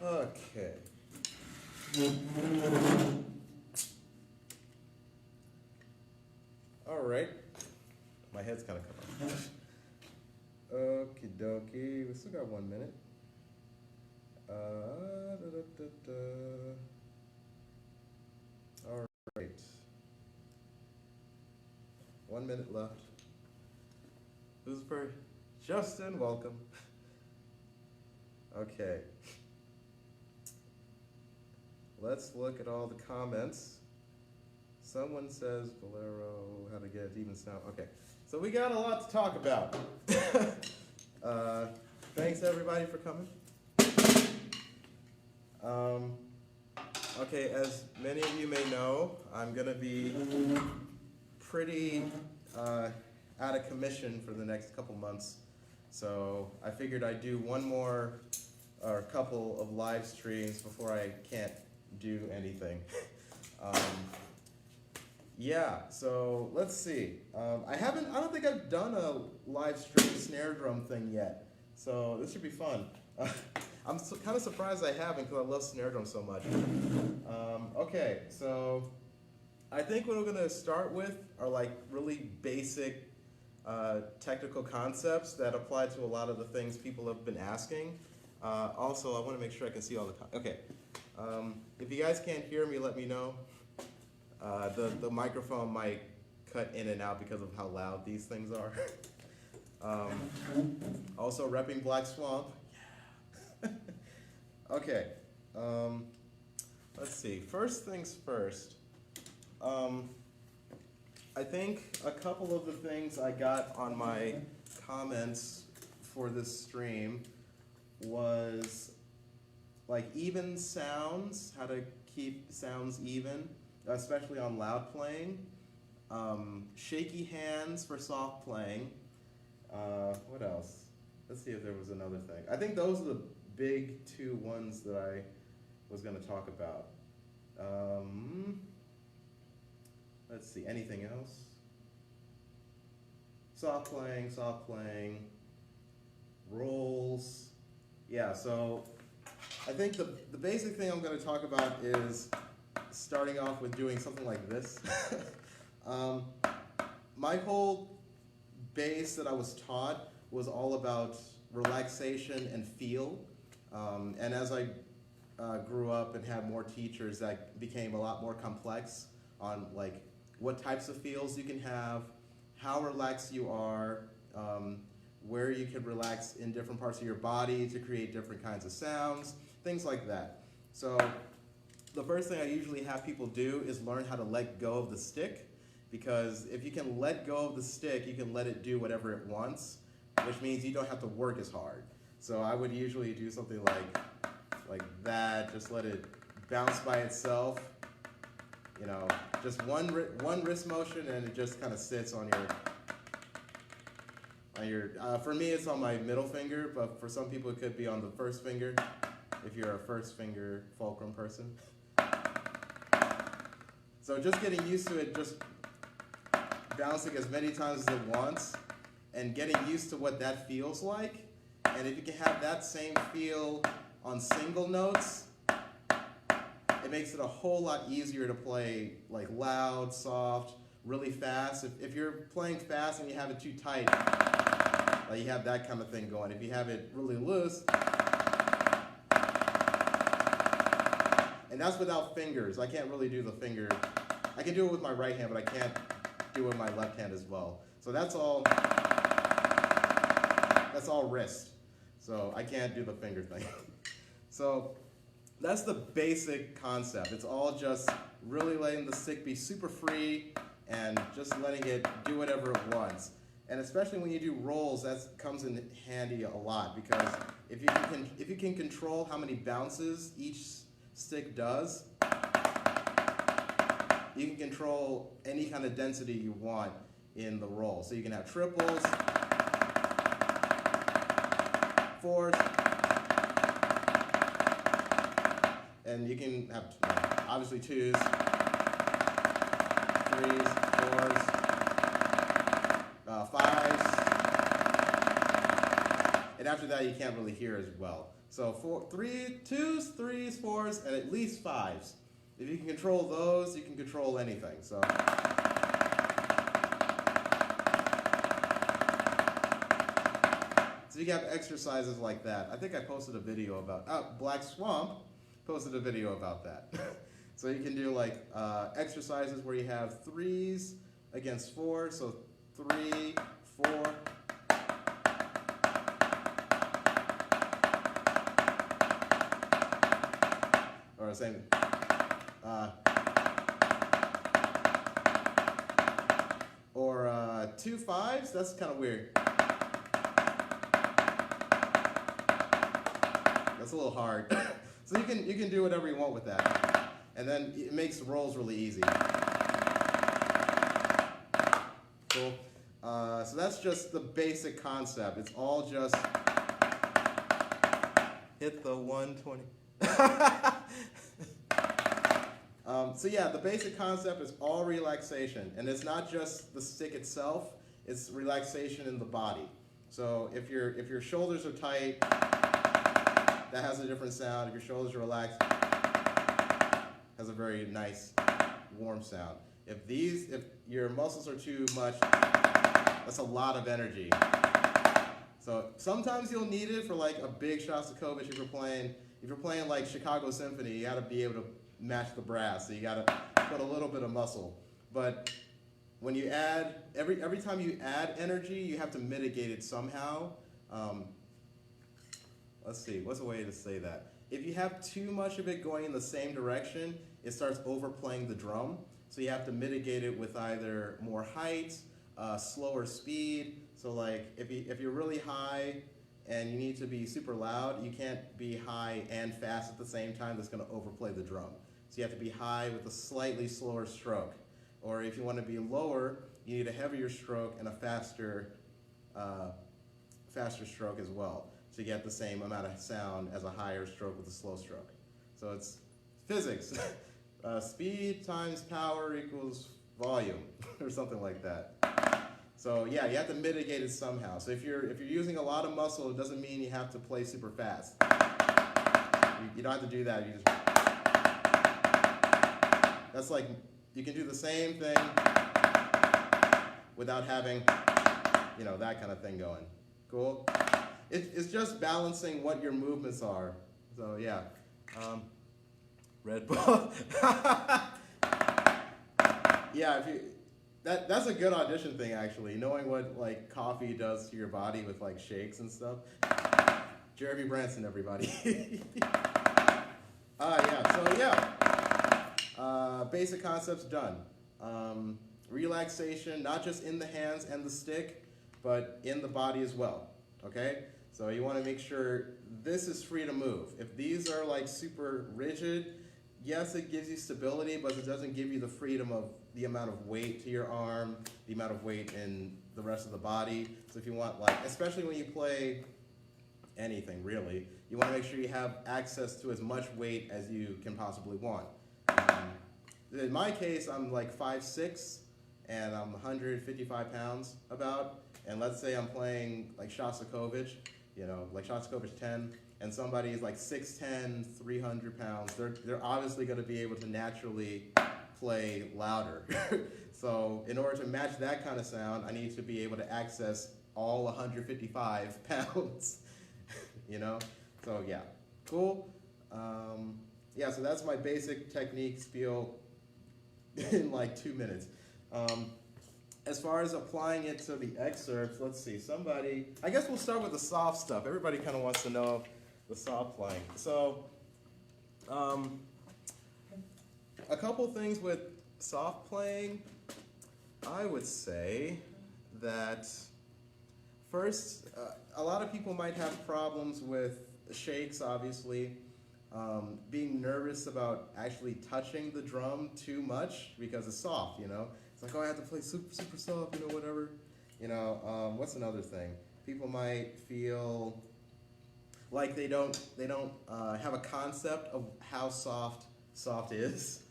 Okay. All right. My head's kind of come off. Okie dokie. We still got 1 minute. All right. 1 minute left. Who's first? Justin, welcome. Okay. Let's look at all the comments. Someone says Bolero, how to get even sound. Okay, so we got a lot to talk about. Thanks everybody for coming. Okay, as many of you may know, I'm gonna be pretty out of commission for the next couple months. So I figured I'd do one more or a couple of live streams before I can't do anything. Yeah, so let's see. I don't think I've done a live stream snare drum thing yet. So this should be fun. I'm kind of surprised I haven't because I love snare drum so much. Okay, so I think what we're gonna start with are like really basic technical concepts that apply to a lot of the things people have been asking. Also, I want to make sure I can see all the okay. If you guys can't hear me, let me know. The microphone might cut in and out because of how loud these things are. Also, repping Black Swamp. Yeah. Okay. Let's see. First things first. I think a couple of the things I got on my comments for this stream was like even sounds, how to keep sounds even, especially on loud playing. Shaky hands for soft playing. What else? Let's see if there was another thing. I think those are the big two ones that I was going to talk about. Let's see, anything else? Soft playing, rolls. Yeah, so I think the basic thing I'm going to talk about is starting off with doing something like this. My whole base that I was taught was all about relaxation and feel. And as I grew up and had more teachers, that became a lot more complex on like what types of feels you can have, how relaxed you are, where you can relax in different parts of your body to create different kinds of sounds, things like that. So the first thing I usually have people do is learn how to let go of the stick, because if you can let go of the stick, you can let it do whatever it wants, which means you don't have to work as hard. So I would usually do something like that, just let it bounce by itself. You know, just one wrist motion, and it just kind of sits on your. For me, it's on my middle finger, but for some people, it could be on the first finger, if you're a first finger fulcrum person. So just getting used to it, just bouncing as many times as it wants, and getting used to what that feels like. And if you can have that same feel on single notes, it makes it a whole lot easier to play like loud, soft, really fast. If you're playing fast and you have it too tight, like you have that kind of thing going. If you have it really loose, and that's without fingers. I can't really do the finger. I can do it with my right hand, but I can't do it with my left hand as well. So that's all wrist. So I can't do the finger thing. So that's the basic concept. It's all just really letting the stick be super free and just letting it do whatever it wants. And especially when you do rolls, that comes in handy a lot, because if you can control how many bounces each stick does, you can control any kind of density you want in the roll. So you can have triples, fours, and you can have obviously twos, threes, fours, fives, and after that you can't really hear as well. So twos, threes, fours, and at least fives. If you can control those, you can control anything. So you have exercises like that. I think I posted a video about, Black Swamp posted a video about that. So you can do like exercises where you have threes against four, so 3, 4. Or same. Or 2 5s. That's kind of weird. That's a little hard. So you can do whatever you want with that, and then it makes the rolls really easy. Cool. So that's just the basic concept. It's all just hit the 120. So yeah, the basic concept is all relaxation, and it's not just the stick itself, it's relaxation in the body. So if your shoulders are tight, that has a different sound. If your shoulders are relaxed, has a very nice, warm sound. If your muscles are too much, that's a lot of energy. So sometimes you'll need it for like a big Shostakovich if you're playing like Chicago Symphony, you gotta be able to match the brass, so you gotta put a little bit of muscle. But when you add, every time you add energy, you have to mitigate it somehow. Let's see, what's a way to say that? If you have too much of it going in the same direction, it starts overplaying the drum. So you have to mitigate it with either more height, slower speed. So like if you're really high and you need to be super loud, you can't be high and fast at the same time. That's going to overplay the drum. So you have to be high with a slightly slower stroke. Or if you want to be lower, you need a heavier stroke and a faster stroke as well, to get the same amount of sound as a higher stroke with a slow stroke. So it's physics. Speed times power equals volume, or something like that. So yeah, you have to mitigate it somehow. So if you're using a lot of muscle, it doesn't mean you have to play super fast. You don't have to do that. That's like, you can do the same thing without having, that kind of thing going. Cool? It's just balancing what your movements are. So yeah. Red Bull. Yeah, that's a good audition thing actually, knowing what like coffee does to your body with like shakes and stuff. Jeremy Branson, everybody. Basic concepts done. Relaxation, not just in the hands and the stick, but in the body as well. Okay? So you want to make sure this is free to move. If these are like super rigid, yes, it gives you stability, but it doesn't give you the freedom of the amount of weight to your arm, the amount of weight in the rest of the body. So if you want, like, especially when you play anything really, you want to make sure you have access to as much weight as you can possibly want. In my case, I'm like 5'6", and I'm 155 pounds about, and let's say I'm playing like Shostakovich, like Shostakovich 10, and somebody is like 6'10", 300 pounds, they're obviously going to be able to naturally play louder. So in order to match that kind of sound, I need to be able to access all 155 pounds, So yeah, cool. So that's my basic technique spiel in like 2 minutes. As far as applying it to the excerpts, let's see, I guess we'll start with the soft stuff. Everybody kind of wants to know the soft playing. So, a couple things with soft playing. I would say that first, a lot of people might have problems with shakes, obviously. Being nervous about actually touching the drum too much because it's soft, It's like, oh, I have to play super, super soft, whatever. What's another thing? People might feel like they don't have a concept of how soft is.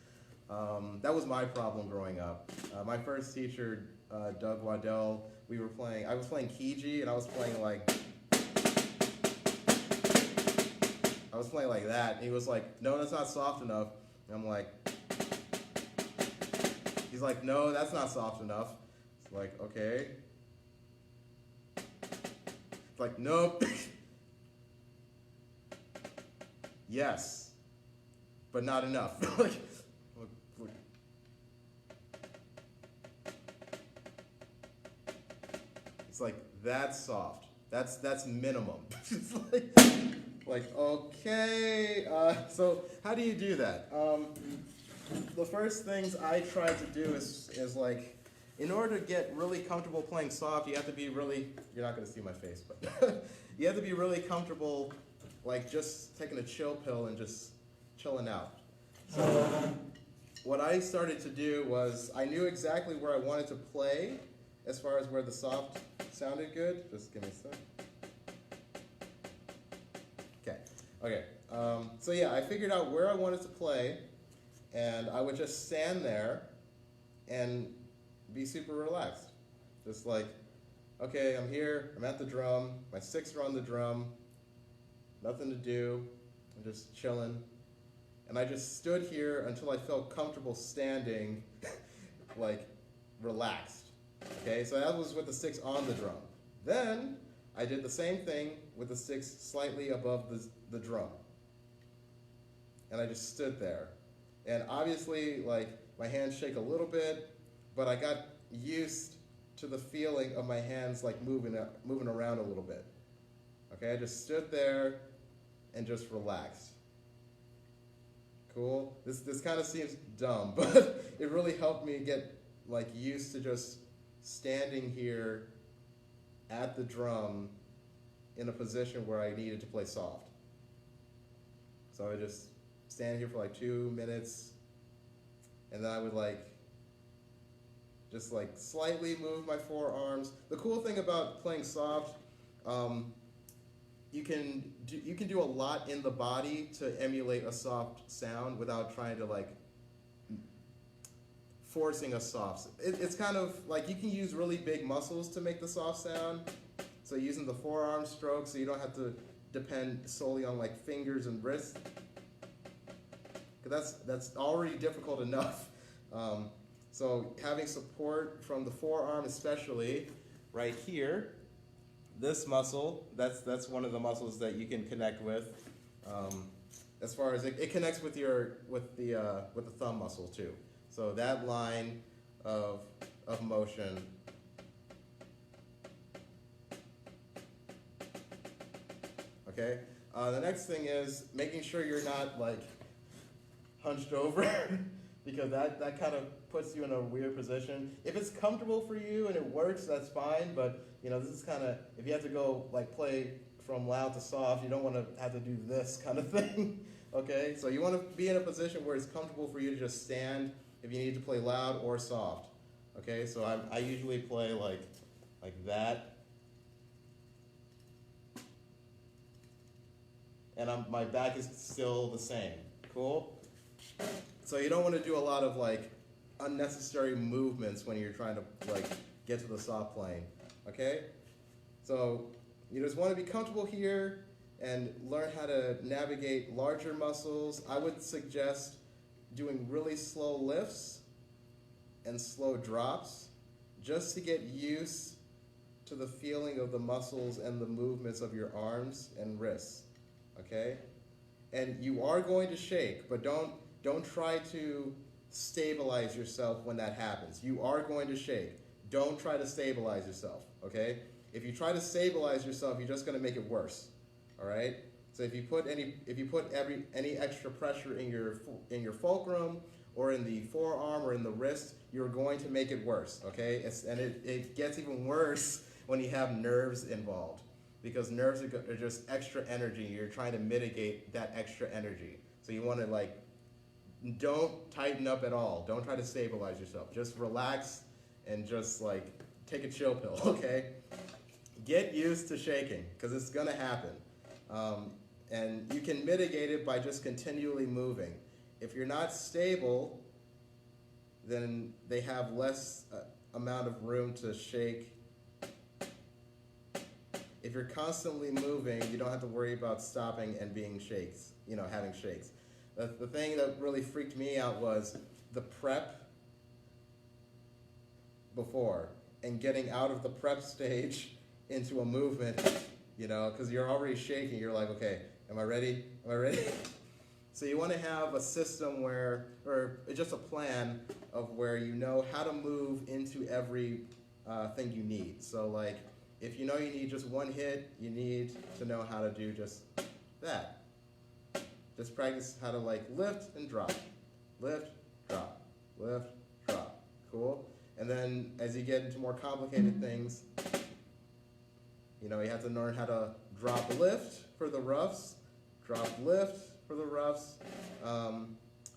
That was my problem growing up. My first teacher, Doug Waddell, I was playing Kiichi, and I was playing like, I was playing like that, and he was like, no, that's not soft enough. And I'm like, he's like, no, that's not soft enough. It's like, okay. It's like, nope. Yes, but not enough. It's like, that's soft. That's minimum. It's like okay. So how do you do that? The first things I try to do is like, in order to get really comfortable playing soft, you have to be really, you're not going to see my face, but you have to be really comfortable, like just taking a chill pill and just chilling out. So what I started to do was, I knew exactly where I wanted to play as far as where the soft sounded good. Just give me a sec. Okay. So yeah, I figured out where I wanted to play, and I would just stand there and be super relaxed. Just like, okay, I'm here, I'm at the drum, my sticks are on the drum, nothing to do, I'm just chilling. And I just stood here until I felt comfortable standing, like, relaxed. Okay, so that was with the sticks on the drum. Then I did the same thing with the sticks slightly above the drum. And I just stood there. And obviously, like, my hands shake a little bit, but I got used to the feeling of my hands, like, moving around a little bit. Okay, I just stood there and just relaxed. Cool? This kind of seems dumb, but it really helped me get, like, used to just standing here at the drum in a position where I needed to play soft. So I would just stand here for like 2 minutes, and then I would just slightly move my forearms. The cool thing about playing soft, you can do a lot in the body to emulate a soft sound without trying to forcing a soft. It's kind of like you can use really big muscles to make the soft sound. So using the forearm stroke, so you don't have to depend solely on like fingers and wrists. Because that's already difficult enough. So having support from the forearm, especially right here, this muscle, that's one of the muscles that you can connect with. As far as it connects with the thumb muscle too. So that line of motion. Okay. The next thing is making sure you're not like hunched over, because that kind of puts you in a weird position. If it's comfortable for you and it works, that's fine. But this is kind of, if you have to go like play from loud to soft, you don't want to have to do this kind of thing. Okay. So you want to be in a position where it's comfortable for you to just stand if you need to play loud or soft. Okay. So I usually play like that. And my back is still the same. Cool? So you don't want to do a lot of like unnecessary movements when you're trying to like get to the soft playing. Okay? So you just want to be comfortable here and learn how to navigate larger muscles. I would suggest doing really slow lifts and slow drops just to get used to the feeling of the muscles and the movements of your arms and wrists. Okay? And you are going to shake, but don't try to stabilize yourself when that happens. You are going to shake. Don't try to stabilize yourself, okay? If you try to stabilize yourself, you're just going to make it worse. All right? So if you put any extra pressure in your fulcrum or in the forearm or in the wrist, you're going to make it worse, okay? It gets even worse when you have nerves involved. Because nerves are just extra energy. You're trying to mitigate that extra energy. So you want to don't tighten up at all. Don't try to stabilize yourself. Just relax and just take a chill pill, okay? Get used to shaking, because it's going to happen. And you can mitigate it by just continually moving. If you're not stable, then they have less amount of room to shake. if you're constantly moving, you don't have to worry about stopping and being shakes, having shakes. The thing that really freaked me out was the prep before and getting out of the prep stage into a movement, because you're already shaking. You're like, okay, am I ready? Am I ready? So you want to have a system or just a plan of where you know how to move into every thing you need. So like, if you know you need just one hit, you need to know how to do just that. Just practice how to like lift and drop, lift, drop, lift, drop. Cool? And then as you get into more complicated things, you have to learn how to drop lift for the roughs, drop lift for the roughs,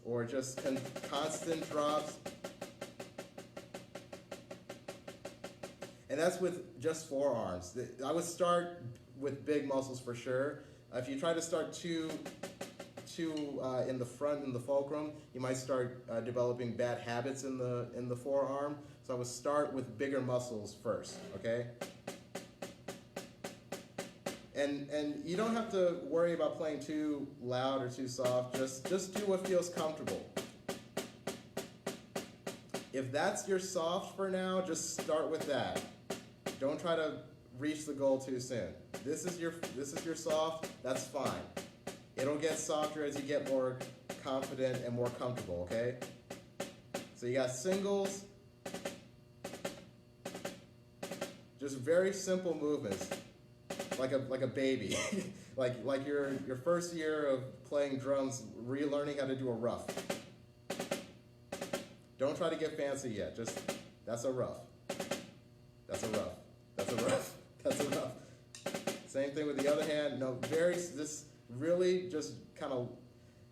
or just constant drops. And that's with just forearms. I would start with big muscles for sure. If you try to start too in the front in the fulcrum, you might start developing bad habits in the forearm. So I would start with bigger muscles first, okay? And you don't have to worry about playing too loud or too soft. Just do what feels comfortable. If that's your soft for now, just start with that. Don't try to reach the goal too soon. This is your soft. That's fine. It'll get softer as you get more confident and more comfortable, okay? So you got singles. Just very simple movements, like a baby, like your first year of playing drums, relearning how to do a rough. Don't try to get fancy yet. Just that's a rough. That's a rough. That's a rough. That's a rough. Same thing with the other hand. No, this really just kind of.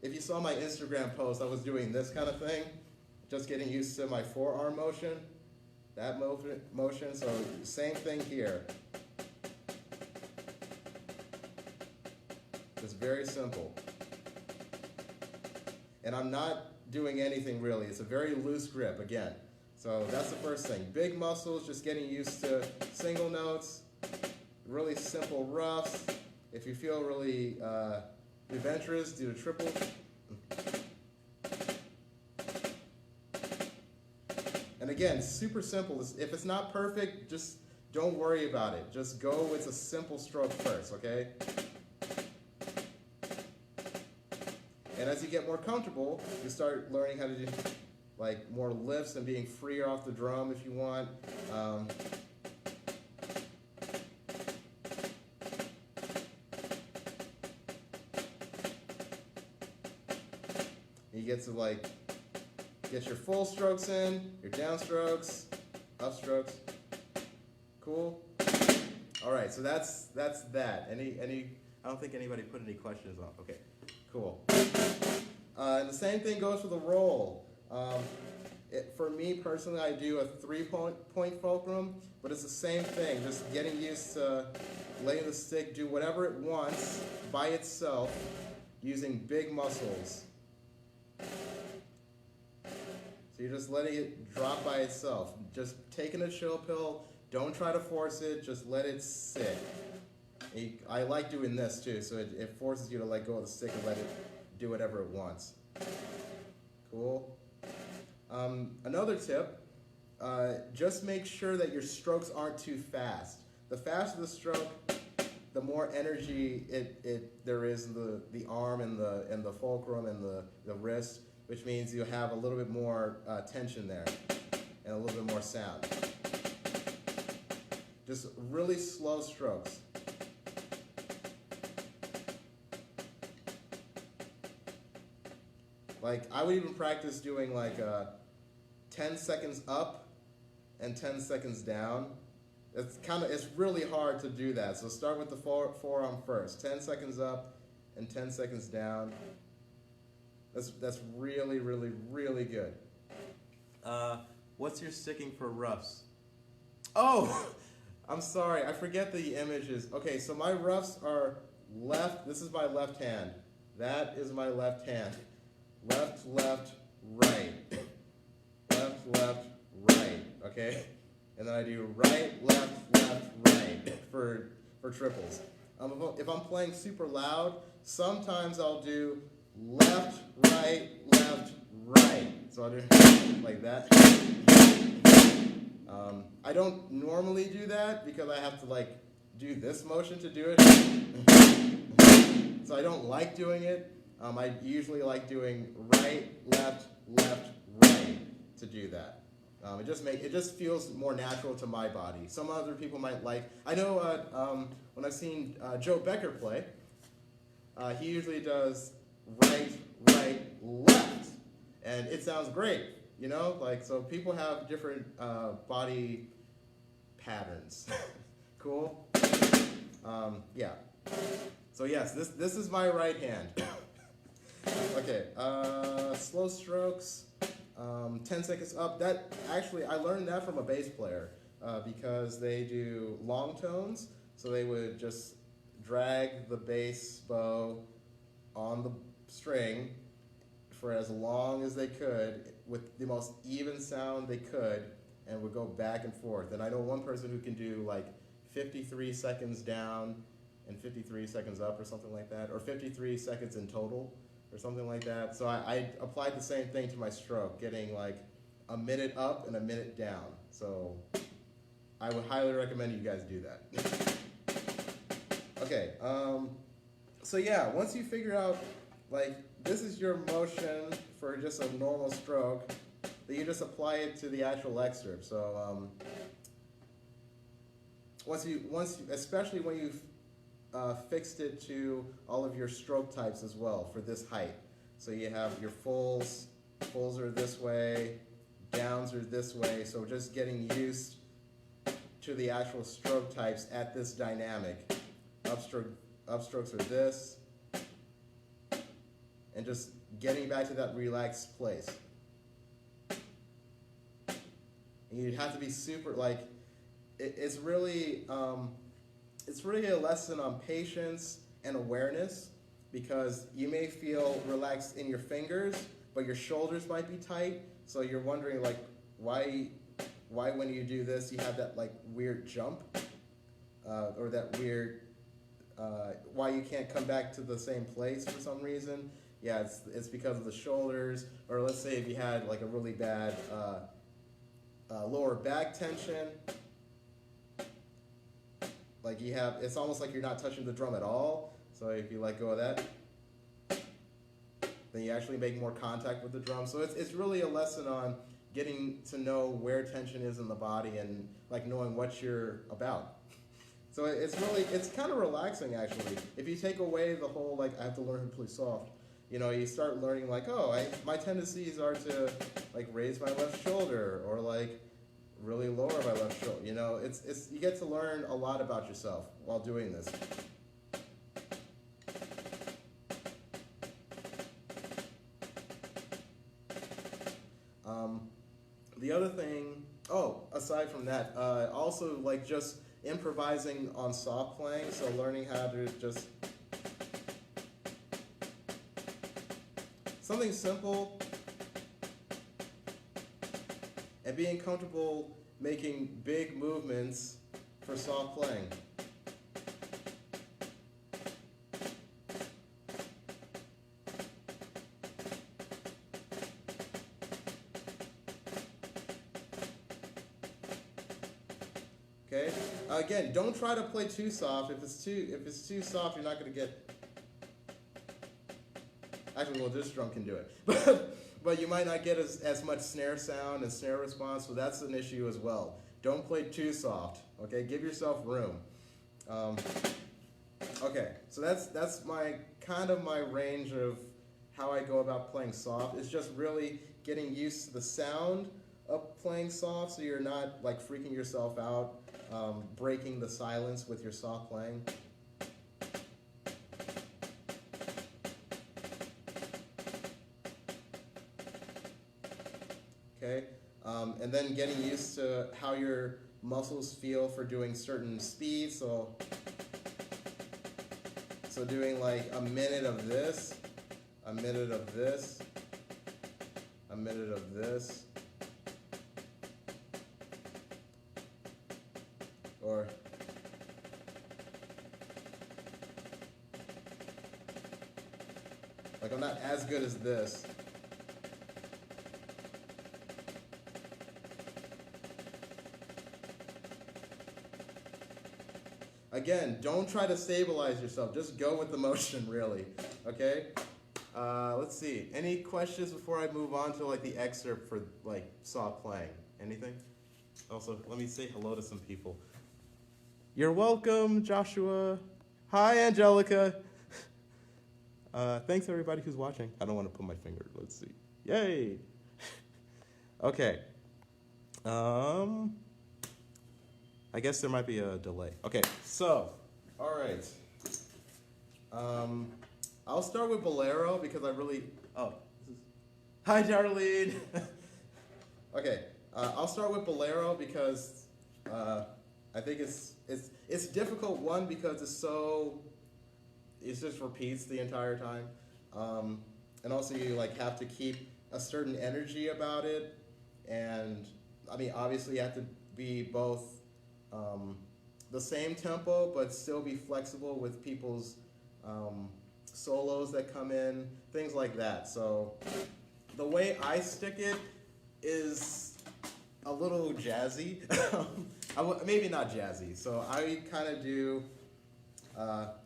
If you saw my Instagram post, I was doing this kind of thing, just getting used to my forearm motion. That motion, so same thing here. It's very simple. And I'm not doing anything really. It's a very loose grip, again. So that's the first thing. Big muscles, just getting used to single notes, really simple roughs. If you feel really adventurous, do the triples. And again, super simple. If it's not perfect, just don't worry about it. Just go with a simple stroke first, okay? And as you get more comfortable, you start learning how to do like more lifts and being freer off the drum if you want. You get to like get your full strokes in, your downstrokes, upstrokes. Cool? All right, so that's that. Any I don't think anybody put any questions on. Okay, cool. And the same thing goes for the roll. For me personally, I do a 3-point fulcrum, but it's the same thing, just getting used to letting the stick do whatever it wants by itself using big muscles. So you're just letting it drop by itself. Just taking a chill pill, don't try to force it, just let it sit. I like doing this too, so it forces you to let go of the stick and let it do whatever it wants. Cool? Another tip, just make sure that your strokes aren't too fast. The faster the stroke, the more energy there is in the arm and the fulcrum and the wrist, which means you have a little bit more tension there and a little bit more sound. Just really slow strokes. Like I would even practice doing like 10 seconds up and 10 seconds down. It's really hard to do that. So start with the forearm first. 10 seconds up and 10 seconds down. That's really, really, really good. What's your sticking for roughs? Oh, I'm sorry. I forget the images. Okay, so my roughs are left. This is my left hand. That is my left hand. Left, left, right. Left, left, right. Okay? And then I do right, left, left, right for for triples. If I'm playing super loud, sometimes I'll do left, right, left, right. So I'll do like that. I don't normally do that because I have to like do this motion to do it. So I don't like doing it. I usually like doing right, left, left, right to do that. It just feels more natural to my body. Some other people might like. I know when I've seen Joe Becker play, he usually does right, right, left, and it sounds great. You know, like so people have different body patterns. Cool. Yeah. So yes, this is my right hand. Okay. Slow strokes. 10 seconds up. That actually, I learned that from a bass player because they do long tones. So they would just drag the bass bow on the string for as long as they could with the most even sound they could and would go back and forth. And I know one person who can do like 53 seconds down and 53 seconds up or something like that, or 53 seconds in total or something like that. So I applied the same thing to my stroke, getting like a minute up and a minute down. So I would highly recommend you guys do that. Okay, so yeah, once you figure out, like, this is your motion for just a normal stroke, then you just apply it to the actual excerpt. So especially when you've fixed it to all of your stroke types as well for this height. So you have your fulls are this way, downs are this way, so just getting used to the actual stroke types at this dynamic. Upstrokes are this, and just getting back to that relaxed place. And you have to be super, like, it's really a lesson on patience and awareness, because you may feel relaxed in your fingers, but your shoulders might be tight, so you're wondering, like, why when you do this you have that, like, weird jump, or that weird, why you can't come back to the same place for some reason. Yeah, it's because of the shoulders, or let's say if you had like a really bad lower back tension, like it's almost like you're not touching the drum at all. So if you let go of that, then you actually make more contact with the drum. So it's really a lesson on getting to know where tension is in the body and like knowing what you're about. So it's kind of relaxing actually. If you take away the whole like I have to learn how to play soft, you know, you start learning like, oh, my tendencies are to like raise my left shoulder or like really lower my left shoulder. You know, it's you get to learn a lot about yourself while doing this. The other thing, aside from that, also like just improvising on soft playing, so learning how to just something simple and being comfortable making big movements for soft playing. Okay. Again, don't try to play too soft. If it's too soft, you're not going to get. Actually, well, this drum can do it, but you might not get as much snare sound and snare response. So that's an issue as well. Don't play too soft. Okay, give yourself room. Okay, so that's my range of how I go about playing soft. It's just really getting used to the sound of playing soft, so you're not like freaking yourself out. Breaking the silence with your soft playing. Okay, and then getting used to how your muscles feel for doing certain speeds. So doing like a minute of this, a minute of this, a minute of this. Or Like, I'm not as good as this. Again, don't try to stabilize yourself. Just go with the motion, really. Okay? Let's see. Any questions before I move on to like the excerpt for like soft playing? Anything? Also, let me say hello to some people. You're welcome, Joshua. Hi, Angelica. Thanks everybody who's watching. I don't want to put my finger. Let's see. Yay. Okay. I guess there might be a delay. Okay, so, all right. I'll start with Bolero because I really, hi Darlene. Okay, I'll start with Bolero because I think it's difficult, one, because it just repeats the entire time. And also you like have to keep a certain energy about it. And I mean, obviously you have to be both the same tempo, but still be flexible with people's solos that come in, things like that. So the way I stick it is a little jazzy. Maybe not jazzy. So I kind of do,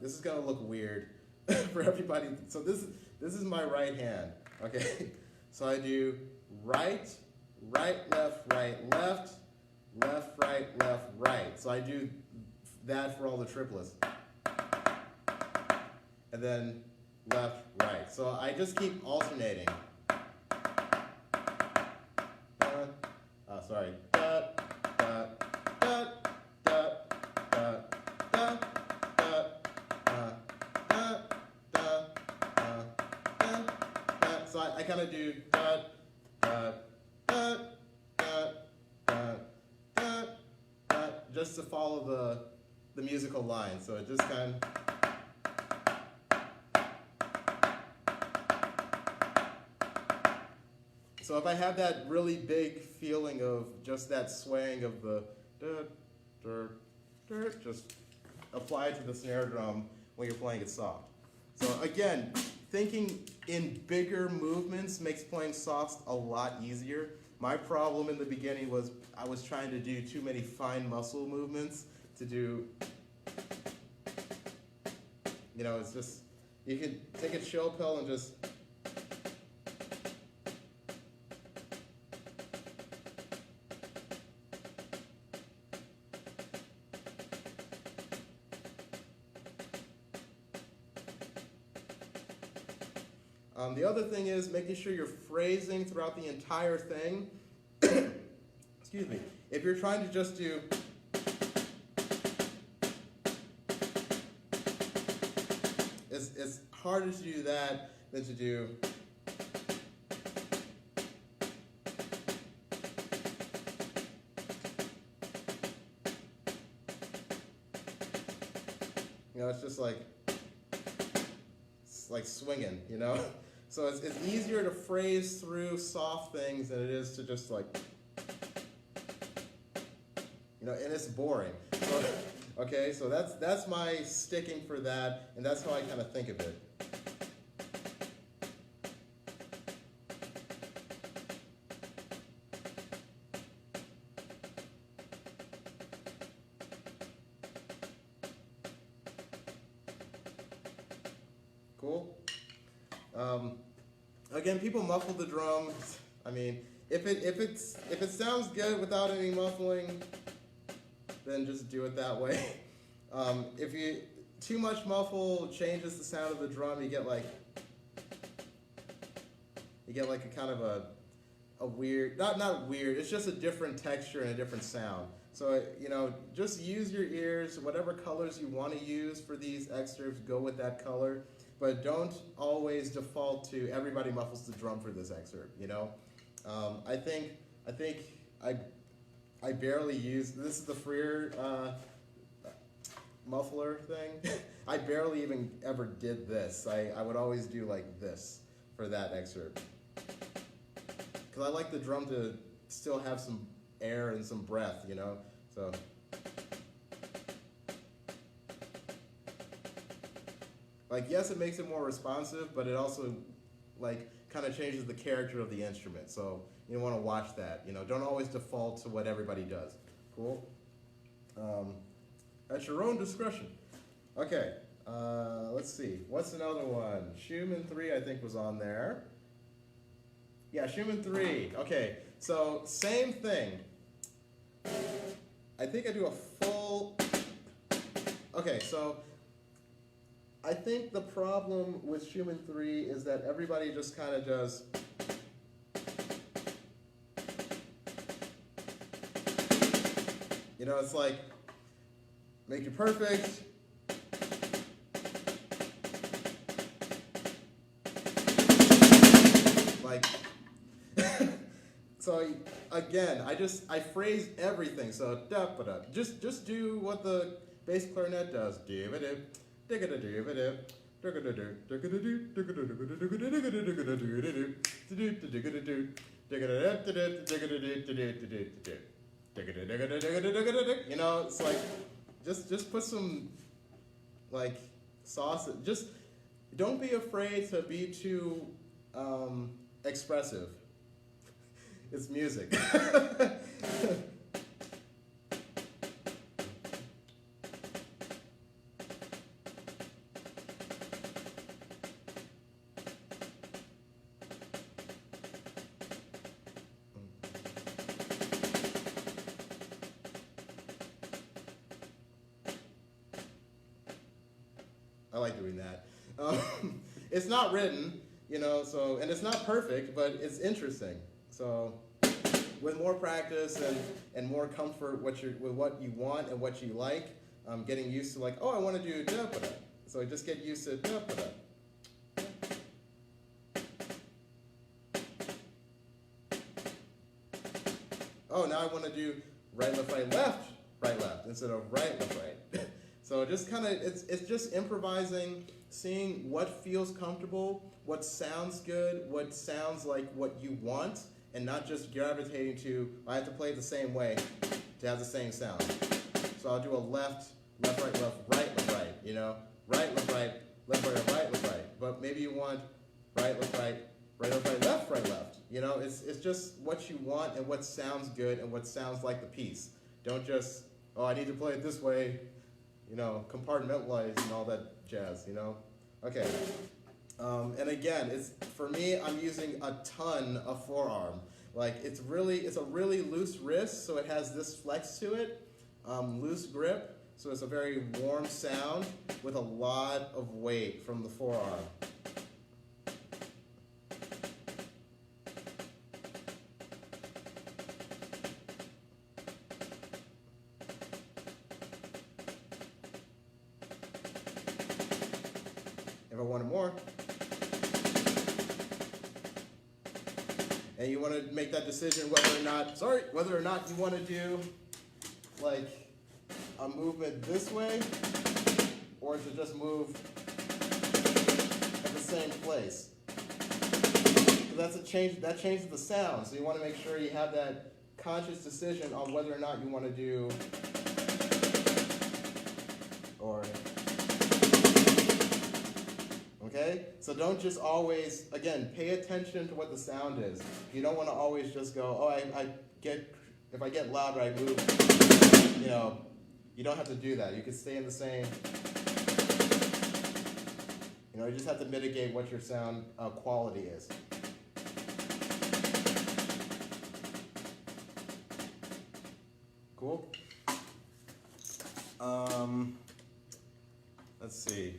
this is gonna look weird for everybody. So this is my right hand, okay? So I do right, left, left, right. So I do that for all the triplets. And then left, right. So I just keep alternating. Sorry. So I kind of do just to follow the musical line. So it just kind of. So if I have that really big feeling of just that swaying of the just apply it to the snare drum when you're playing it soft. So again, thinking in bigger movements makes playing soft a lot easier. My problem in the beginning was I was trying to do too many fine muscle movements to do, it's just, you can take a chill pill and just, the other thing is making sure you're phrasing throughout the entire thing. Excuse me. If you're trying to just do it's harder to do that than to do it's just like swinging, So it's easier to phrase through soft things than it is to just like, and it's boring. So, okay, so that's my sticking for that, and that's how I kind of think of it. Cool. Again, people muffle the drum. I mean, if it sounds good without any muffling, then just do it that way. If you too much muffle changes the sound of the drum, you get like a kind of a weird, not weird. It's just a different texture and a different sound. So just use your ears. Whatever colors you want to use for these excerpts, go with that color. But don't always default to everybody muffles the drum for this excerpt, I think I barely use, this is the Freer muffler thing. I barely even ever did this. I would always do like this for that excerpt. Because I like the drum to still have some air and some breath, so. Like, yes, it makes it more responsive, but it also, like, kind of changes the character of the instrument. So you want to watch that. You know, don't always default to what everybody does. Cool? At your own discretion. Okay, let's see. What's another one? Schumann 3, I think, was on there. Yeah, Schumann 3. Okay, so same thing. I think I do a full... Okay, so I think the problem with Schumann 3 is that everybody just kind of does... You know, it's like, make it perfect. Like, so again, I phrase everything. So da-ba-da. Just do what the bass clarinet does. You know, it's like, just put some, like, sauce. Just don't be afraid to be too expressive. It's music. I like doing that. It's not written, you know, so, and it's not perfect, but it's interesting. So with more practice and more comfort with what you want and what you like, getting used to, like, oh, I want to do da-ba-da. So just get used to da-ba-da. Oh, now I want to do right, left, right, left, instead of right, left, right. So just kind of, it's just improvising, seeing what feels comfortable, what sounds good, what sounds like what you want, and not just gravitating to, I have to play it the same way to have the same sound. So I'll do a left, left, right, you know? Right, left, right, left, right. But maybe you want right, left, right, left, right, left. You know, it's just what you want and what sounds good and what sounds like the piece. Don't just, oh, I need to play it this way, you know, compartmentalize and all that jazz, you know? Okay. And again, for me, I'm using a ton of forearm. Like, it's a really loose wrist, so it has this flex to it, loose grip, so it's a very warm sound with a lot of weight from the forearm. If I wanted more. And you want to make that decision whether or not you want to do, like, a movement this way, or to just move at the same place. So that changes the sound. So you want to make sure you have that conscious decision on whether or not you want to do, or, okay? So don't just always, again, pay attention to what the sound is. You don't want to always just go, oh, if I get louder, I move, you know. You don't have to do that. You can stay in the same, you know, you just have to mitigate what your sound quality is. Cool? Let's see.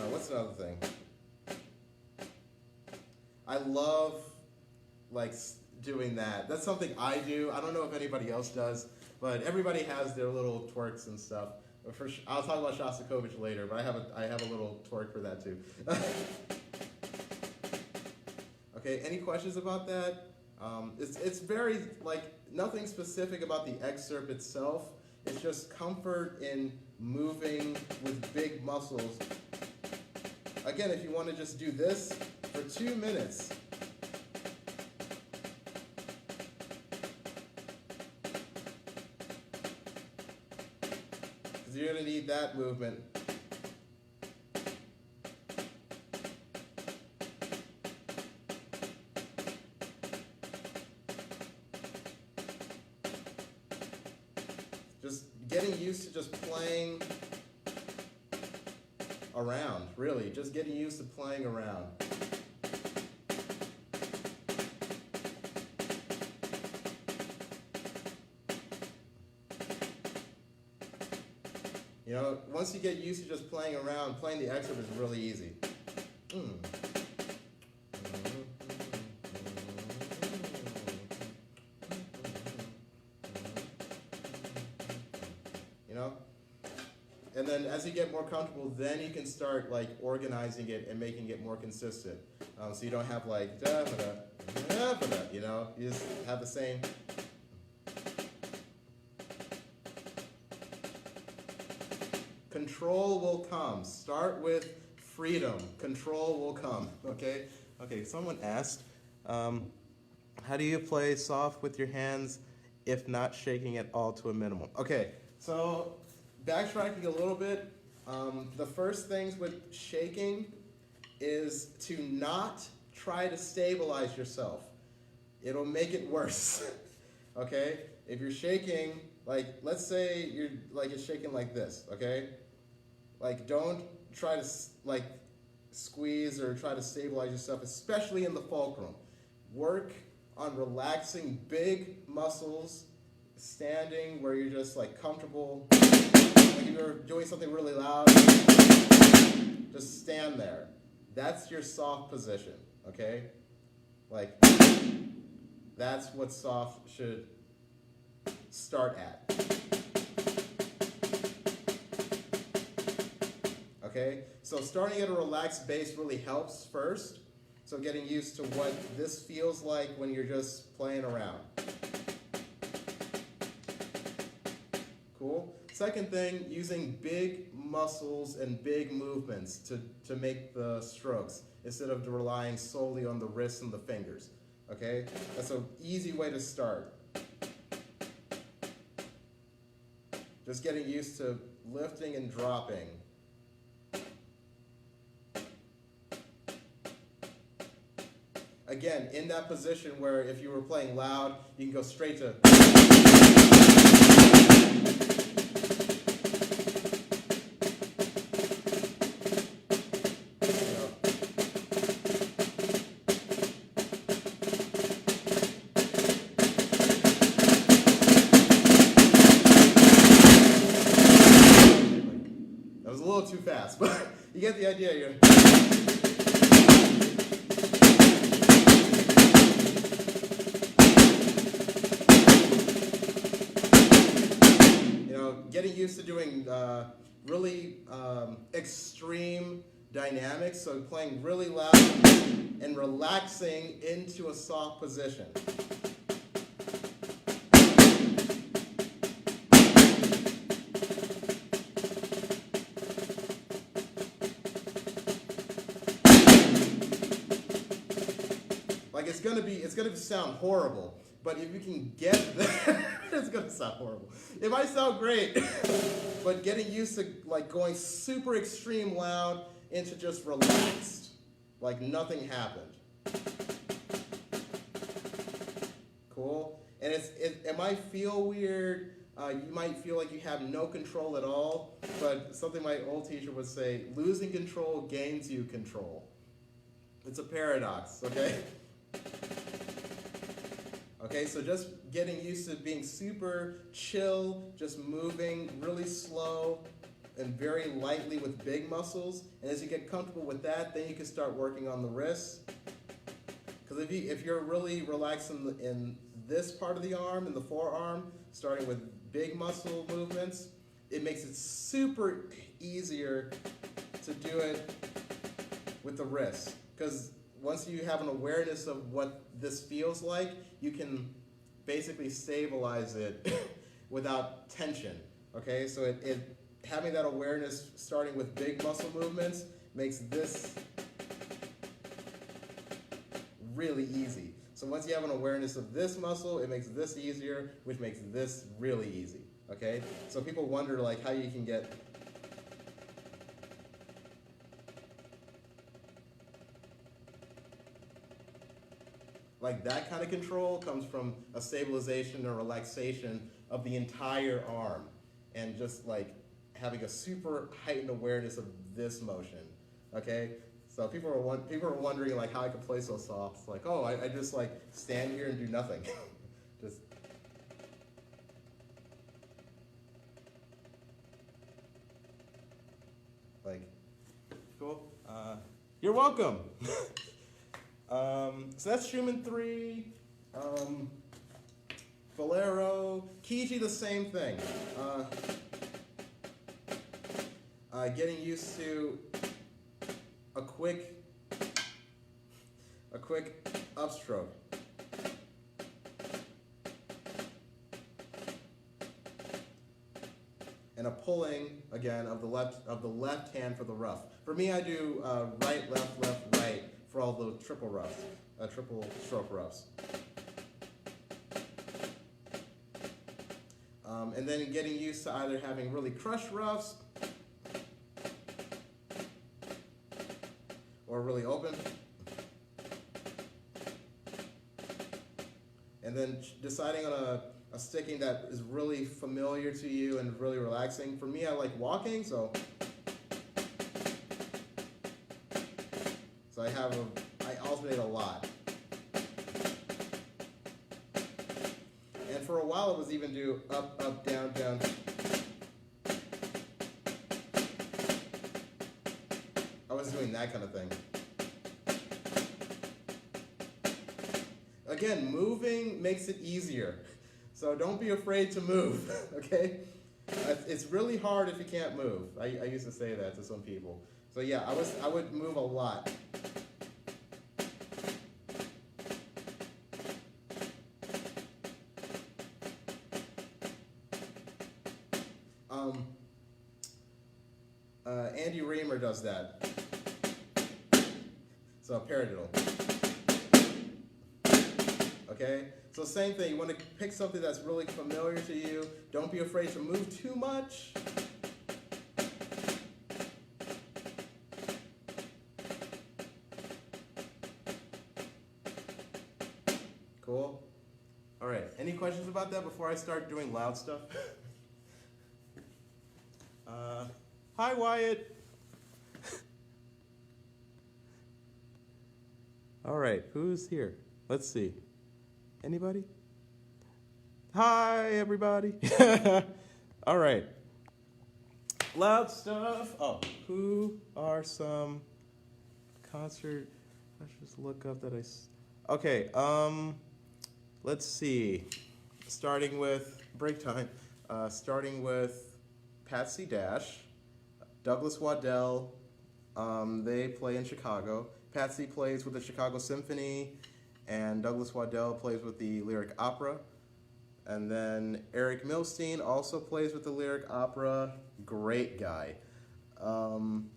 What's another thing? I love, like, doing that. That's something I do. I don't know if anybody else does. But everybody has their little twerks and stuff. I'll talk about Shostakovich later, but I have a little twerk for that too. Okay, any questions about that? It's very, like, nothing specific about the excerpt itself. It's just comfort in moving with big muscles. Again, if you want to just do this for 2 minutes. You're going to need that movement. getting used to just playing around, really, just getting used to playing around. You know, once you get used to just playing around, playing the excerpt is really easy. You know? And then as you get more comfortable, then you can start like organizing it and making it more consistent. So you don't have like da da da da da, you know? You just have the same. Control will come. Start with freedom. Control will come. Okay? Okay, someone asked, how do you play soft with your hands if not shaking it all to a minimum? Okay, so backtracking a little bit, the first things with shaking is to not try to stabilize yourself. It'll make it worse. Okay? If you're shaking, like, let's say you're like it's shaking like this, okay? Like, don't try to like squeeze or try to stabilize yourself, especially in the fulcrum. Work on relaxing big muscles, standing where you're just like comfortable. Like if you're doing something really loud, just stand there. That's your soft position, okay? Like, that's what soft should start at. Okay, so starting at a relaxed base really helps first. So getting used to what this feels like when you're just playing around. Cool. Second thing, using big muscles and big movements to make the strokes instead of relying solely on the wrists and the fingers. Okay, that's an easy way to start. Just getting used to lifting and dropping. Again, in that position where if you were playing loud, you can go straight to. That was a little too fast, but you get the idea. You're getting used to doing really extreme dynamics, so playing really loud and relaxing into a soft position. Like it's gonna sound horrible, but if you can get there, it's gonna sound horrible. It might sound great, but getting used to like going super extreme loud into just relaxed, like nothing happened. Cool. And it might feel weird. You might feel like you have no control at all, but something my old teacher would say: losing control gains you control. It's a paradox. Okay. Okay, so just getting used to being super chill, just moving really slow and very lightly with big muscles. And as you get comfortable with that, then you can start working on the wrists. Because if you're really relaxed in this part of the arm, in the forearm, starting with big muscle movements, it makes it super easier to do it with the wrists. Because once you have an awareness of what this feels like, you can basically stabilize it without tension. Okay, so having that awareness starting with big muscle movements makes this really easy. So once you have an awareness of this muscle, it makes this easier, which makes this really easy. Okay, so people wonder like how you can get like that kind of control comes from a stabilization or relaxation of the entire arm. and just like having a super heightened awareness of this motion. Okay, so people are wondering like how I could play so soft. It's like, oh, I just like stand here and do nothing. Just like, cool. You're welcome. So that's Schumann 3, Valero, Kiichi, the same thing. Getting used to a quick upstroke. And a pulling again of the left hand for the rough. For me, I do right, left, left, right for all the triple roughs, triple stroke roughs. And then getting used to either having really crushed roughs or really open. And then deciding on a sticking that is really familiar to you and really relaxing. For me, I like walking, so I alternate a lot. And for a while, it was even do up, up, down, down. I was doing that kind of thing. Again, moving makes it easier. So don't be afraid to move, okay? It's really hard if you can't move. I used to say that to some people. So yeah, I would move a lot. Andy Reamer does that. So paradiddle. Okay? So same thing, you want to pick something that's really familiar to you. Don't be afraid to move too much. Cool? All right, any questions about that before I start doing loud stuff? Hi, Wyatt. All right, who's here? Let's see. Anybody? Hi, everybody. All right. Loud stuff. Oh, who are some concert? Let's just look up that Okay. Let's see. Starting with break time. Starting with Patsy Dash, Douglas Waddell. They play in Chicago. Patsy plays with the Chicago Symphony, and Douglas Waddell plays with the Lyric Opera. And then Eric Milstein also plays with the Lyric Opera. Great guy. And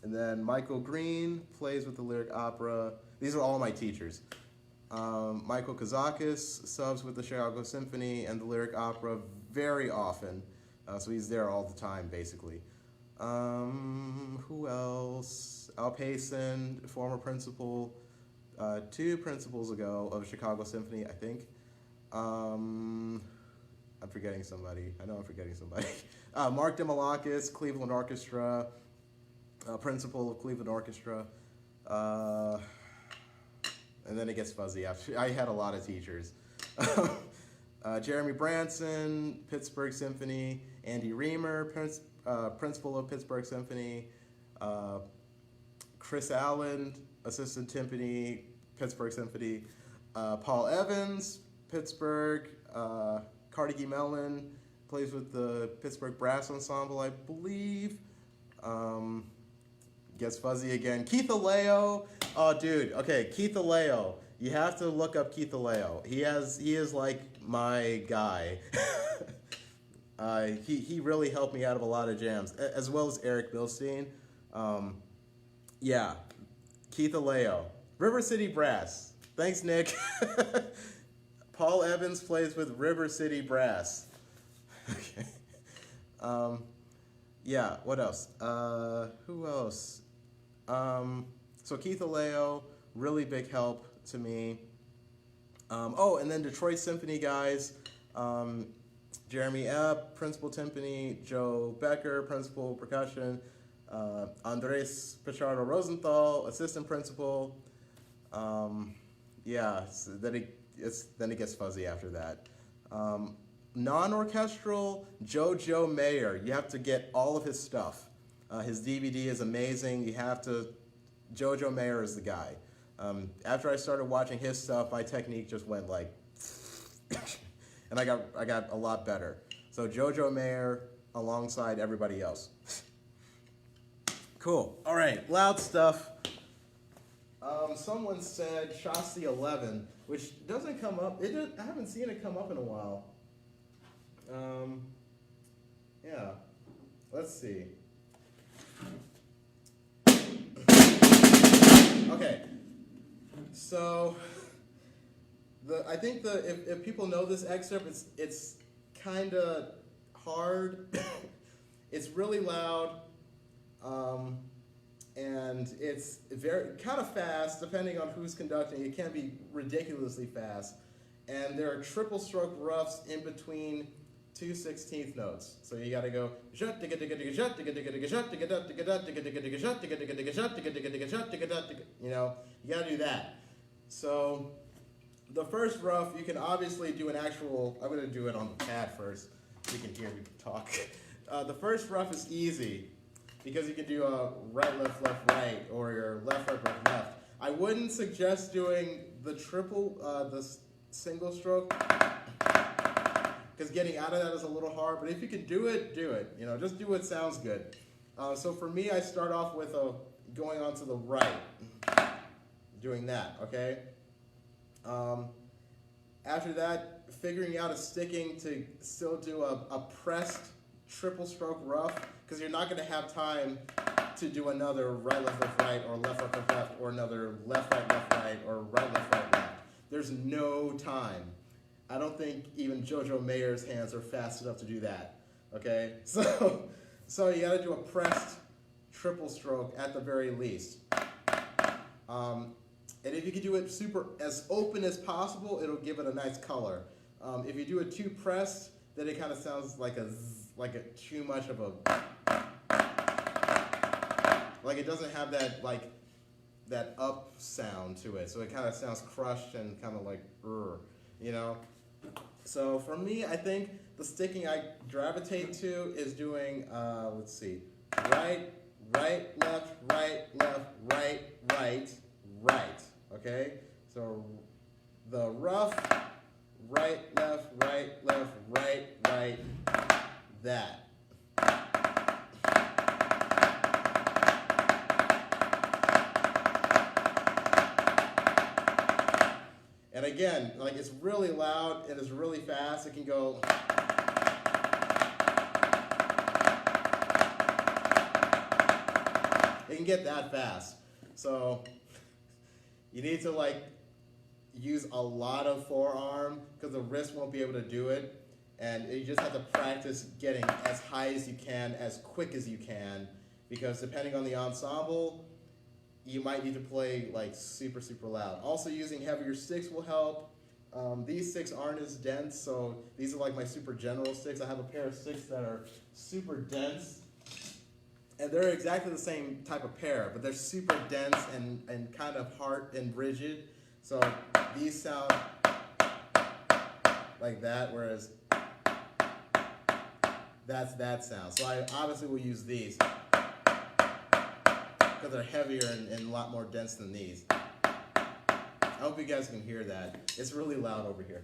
then Michael Green plays with the Lyric Opera. These are all my teachers. Michael Kazakis subs with the Chicago Symphony and the Lyric Opera very often. So he's there all the time, basically. Who else? Al Payson, former principal, 2 principals ago of Chicago Symphony, I think. I'm forgetting somebody. I know I'm forgetting somebody. Mark Demolakis, Cleveland Orchestra, principal of Cleveland Orchestra. And then it gets fuzzy. I had a lot of teachers. Jeremy Branson, Pittsburgh Symphony. Andy Reamer, principal of Pittsburgh Symphony. Chris Allen, assistant timpani, Pittsburgh Symphony. Paul Evans, Pittsburgh. Carnegie Mellon, plays with the Pittsburgh Brass Ensemble, I believe. Gets fuzzy again. Keith Aleo. Oh, dude. Okay, Keith Aleo. You have to look up Keith Aleo. He is like my guy. He really helped me out of a lot of jams, as well as Eric Milstein. Yeah, Keith Aleo. River City Brass. Thanks, Nick. Paul Evans plays with River City Brass. Okay. Yeah, what else? Who else? So Keith Aleo, really big help to me. Oh, and then Detroit Symphony guys. Jeremy Epp, principal timpani, Joe Becker, principal percussion, Andres Pichardo Rosenthal, assistant principal. Then it gets fuzzy after that. Non-orchestral, Joe Mayer. You have to get all of his stuff. His DVD is amazing. You have to. Jojo Mayer is the guy. After I started watching his stuff, my technique just went like, and I got a lot better. So Jojo Mayer alongside everybody else. Cool. All right, loud stuff. Someone said Shasti 11, which doesn't come up. I haven't seen it come up in a while. Yeah. Let's see. Okay. So I think if people know this excerpt, it's kind of hard. It's really loud. And it's very kind of fast, depending on who's conducting. It can be ridiculously fast. And there are triple stroke roughs in between 2 16th notes. So you got to go, you know, you got to do that. So the first rough, you can obviously do an actual, I'm going to do it on the pad first, so you can hear me talk. The first rough is easy, because you can do a right, left, right, or your left, left. I wouldn't suggest doing the triple, the single stroke, because getting out of that is a little hard, but if you can do it, do it. You know, just do what sounds good. So for me, I start off with going on to the right, doing that, okay? After that, figuring out a sticking to still do a pressed triple stroke rough, because you're not going to have time to do another right, left, right, or left, left, or another left, right, or right, left. There's no time. I don't think even Jojo Mayer's hands are fast enough to do that, okay? So you got to do a pressed triple stroke at the very least. And if you can do it as open as possible, it'll give it a nice color. If you do it too pressed, then it kind of sounds like too much of a, like it doesn't have that up sound to it. So it kind of sounds crushed and kind of like, you know? So for me, I think the sticking I gravitate to is doing, let's see, right, left, right, okay? So the rough, right, left, right, that. And again, like it's really loud and it's really fast. It can go. It can get that fast. So you need to use a lot of forearm because the wrist won't be able to do it. And you just have to practice getting as high as you can, as quick as you can, because depending on the ensemble, you might need to play super, super loud. Also, using heavier sticks will help. These sticks aren't as dense, so these are my super general sticks. I have a pair of sticks that are super dense, and they're exactly the same type of pair, but they're super dense and kind of hard and rigid. So these sound like that, whereas that's that sound. So I obviously will use these, because they're heavier and a lot more dense than these. I hope you guys can hear that. It's really loud over here.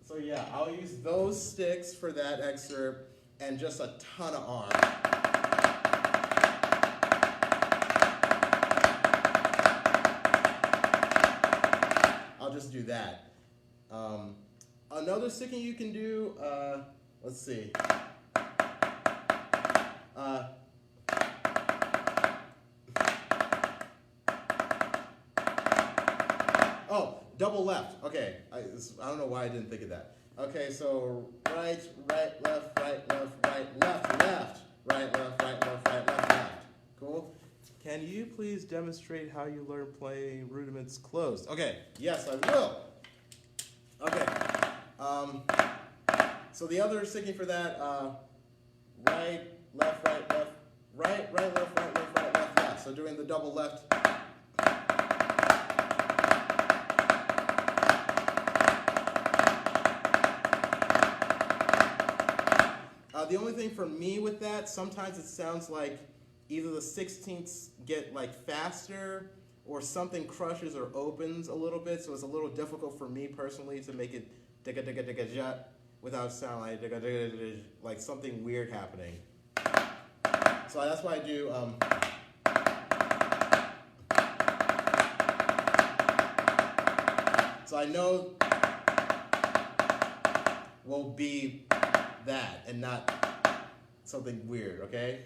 So yeah, I'll use those sticks for that excerpt and just a ton of arm. I'll just do that. Another sticking you can do, let's see. Double left. Okay, I don't know why I didn't think of that. Okay, so right, left, right, left. Cool. Can you please demonstrate how you learn playing rudiments closed? Okay, yes, I will. Okay. So the other sticking for that, right, left, right, left, right, right, left, right, left, right, left, left. So doing the double left. The only thing for me with that, sometimes it sounds like either the 16ths get like faster or something crushes or opens a little bit, so it's a little difficult for me personally to make it digga digga digga jut without sound like digga digga digga, like something weird happening. So that's why I do so I know will be that and not something weird, okay?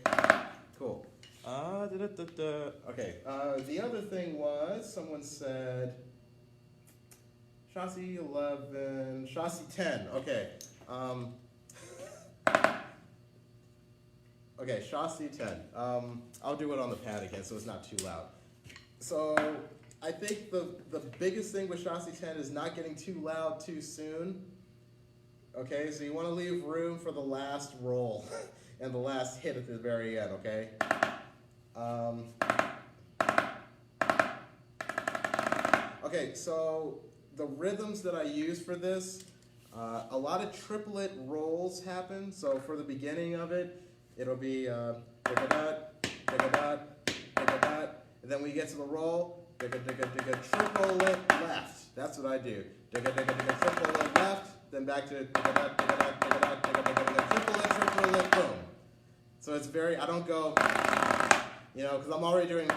Cool. Okay, the other thing was, someone said, chassis 11, chassis 10, okay. Okay, chassis 10. I'll do it on the pad again so it's not too loud. So I think the biggest thing with chassis 10 is not getting too loud too soon. Okay, so you want to leave room for the last roll and the last hit at the very end, okay? Okay, so the rhythms that I use for this, a lot of triplet rolls happen. So for the beginning of it, it'll be digga-dot, digga-dot, digga-dot, and then when you get to the roll, digga-digga-digga, triplet left. That's what I do. Digga-digga-digga, triplet left. Then back to digga-dot, digga-dot, digga-dot, digga-digga, triplet, boom. So it's very, I don't go, you know, because I'm already doing,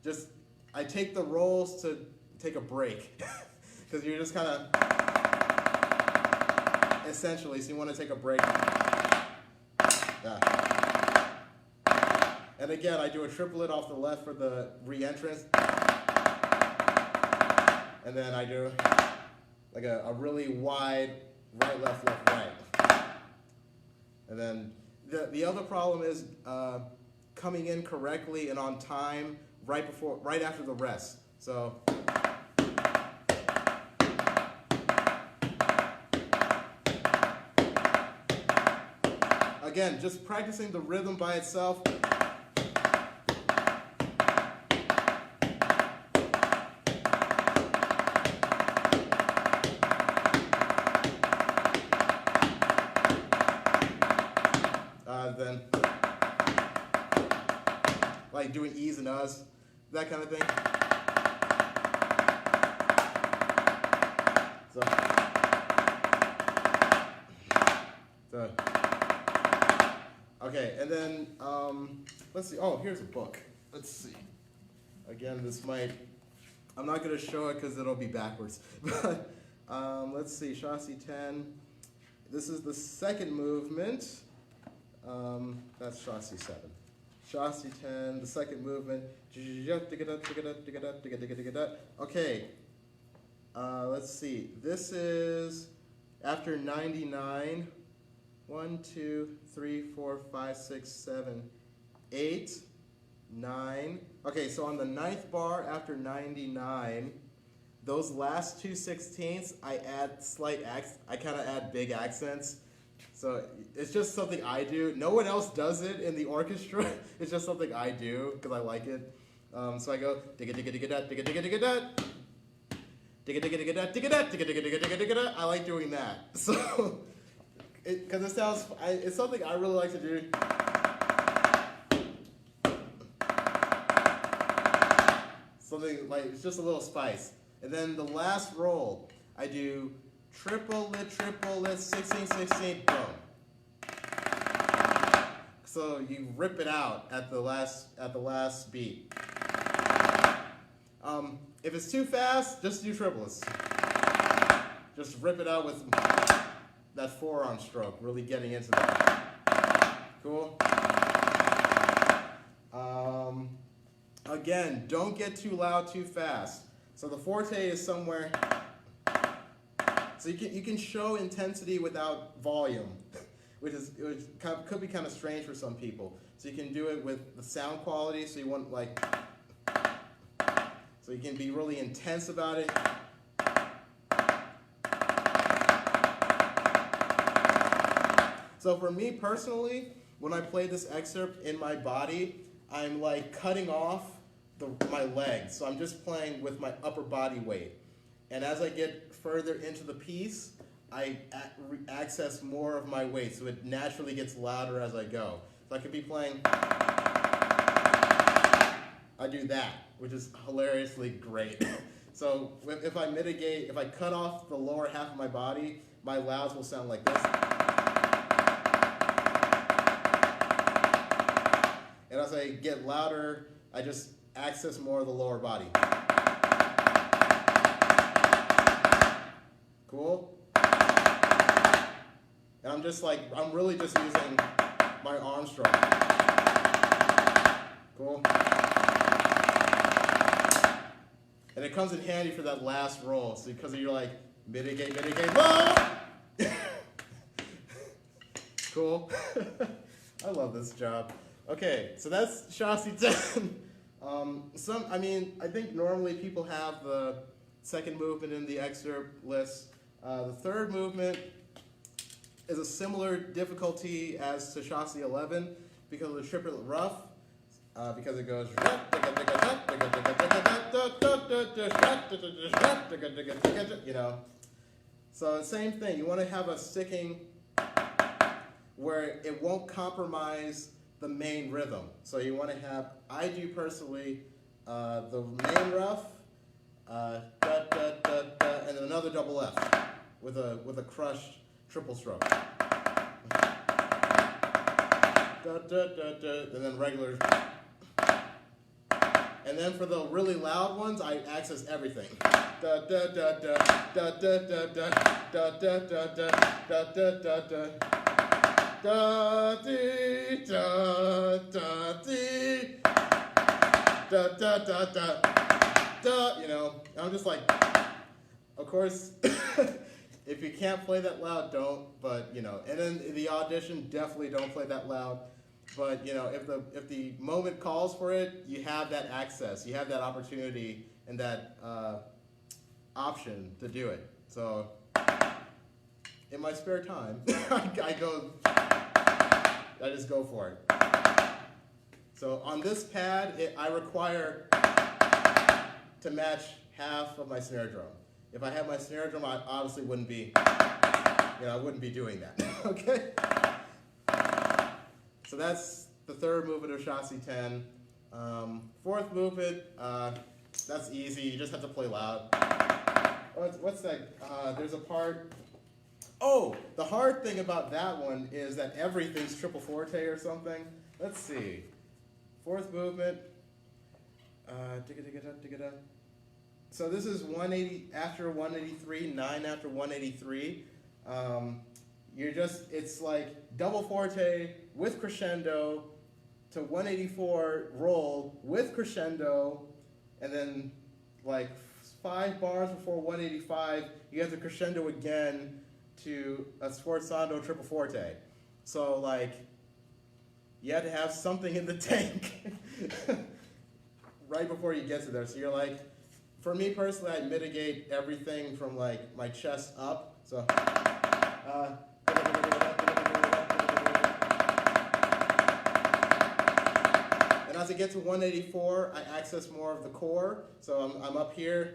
just, I take the rolls to take a break. Because you're just kind of, essentially, so you want to take a break. Yeah. And again, I do a triplet off the left for the re-entrance. And then I do like a really wide right, left, left, right. And then the other problem is coming in correctly and on time right after the rest. So again, just practicing the rhythm by itself. Then like doing E's and U's, that kind of thing. So okay, and then let's see. Oh, here's a book. Let's see. Again, this might. I'm not going to show it because it'll be backwards. But let's see. Chassis 10. This is the second movement. That's chassis 7. Chassis 10, the second movement. Okay, let's see. This is after 99. 1, 2, 3, 4, 5, 6, 7, 8, 9. Okay, so on the 9th bar after 99, those last 2 16ths, I add I kind of add big accents. So it's just something I do. No one else does it in the orchestra. It's just something I do because I like it. So I go digga digga digga dot digga digga digga dot digga digga digga dot digga dot digga digga digga digga digga dot. I like doing that. So because it sounds, it's something I really like to do. Something like it's just a little spice. And then the last roll, I do triplet, 16, 16, boom. So you rip it out at the last beat. If it's too fast, just do triplets. Just rip it out with that forearm stroke, really getting into that. Cool. Again, don't get too loud too fast. So the forte is somewhere. So you can show intensity without volume, which could be kind of strange for some people. So you can do it with the sound quality. So you want so you can be really intense about it. So for me personally, when I play this excerpt in my body, I'm like cutting off my legs. So I'm just playing with my upper body weight. And as I get further into the piece, I access more of my weight. So it naturally gets louder as I go. So I could be playing, I do that, which is hilariously great. So if I mitigate, if I cut off the lower half of my body, my louds will sound like this. And as I get louder, I just access more of the lower body. Cool? And I'm just like, I'm really just using my arm stroke. Cool? And it comes in handy for that last roll, so because you're like, mitigate, low! Cool? I love this job. Okay, so that's chassis 10. I think normally people have the second movement in the excerpt list. The third movement is a similar difficulty as to chassis 11 because of the triplet rough, because it goes, you know. So same thing, you want to have a sticking where it won't compromise the main rhythm. So you want to have, I do personally, the main rough, and then another double F with a crushed triple stroke. And then regular. And then for the really loud ones, I access everything. You know, I'm just like, of course, if you can't play that loud, don't, but, you know, and then the audition, definitely don't play that loud, but, you know, if the moment calls for it, you have that access, you have that opportunity and that option to do it. So, in my spare time, I just go for it. So on this pad, I require to match half of my snare drum. If I had my snare drum, I obviously wouldn't be, I wouldn't be doing that, okay? So that's the third movement of chassis 10. Fourth movement, that's easy, you just have to play loud. What's that? There's a part, oh, the hard thing about that one is that everything's triple forte or something. Let's see. Fourth movement. So this is 180 after 183, 9 after 183. It's like double forte with crescendo to 184 roll with crescendo, and then like 5 bars before 185, you have the crescendo again to a sforzando triple forte. So like, you have to have something in the tank right before you get to there. So you're like, for me personally, I mitigate everything from like my chest up. So, and as I get to 184, I access more of the core. So I'm up here.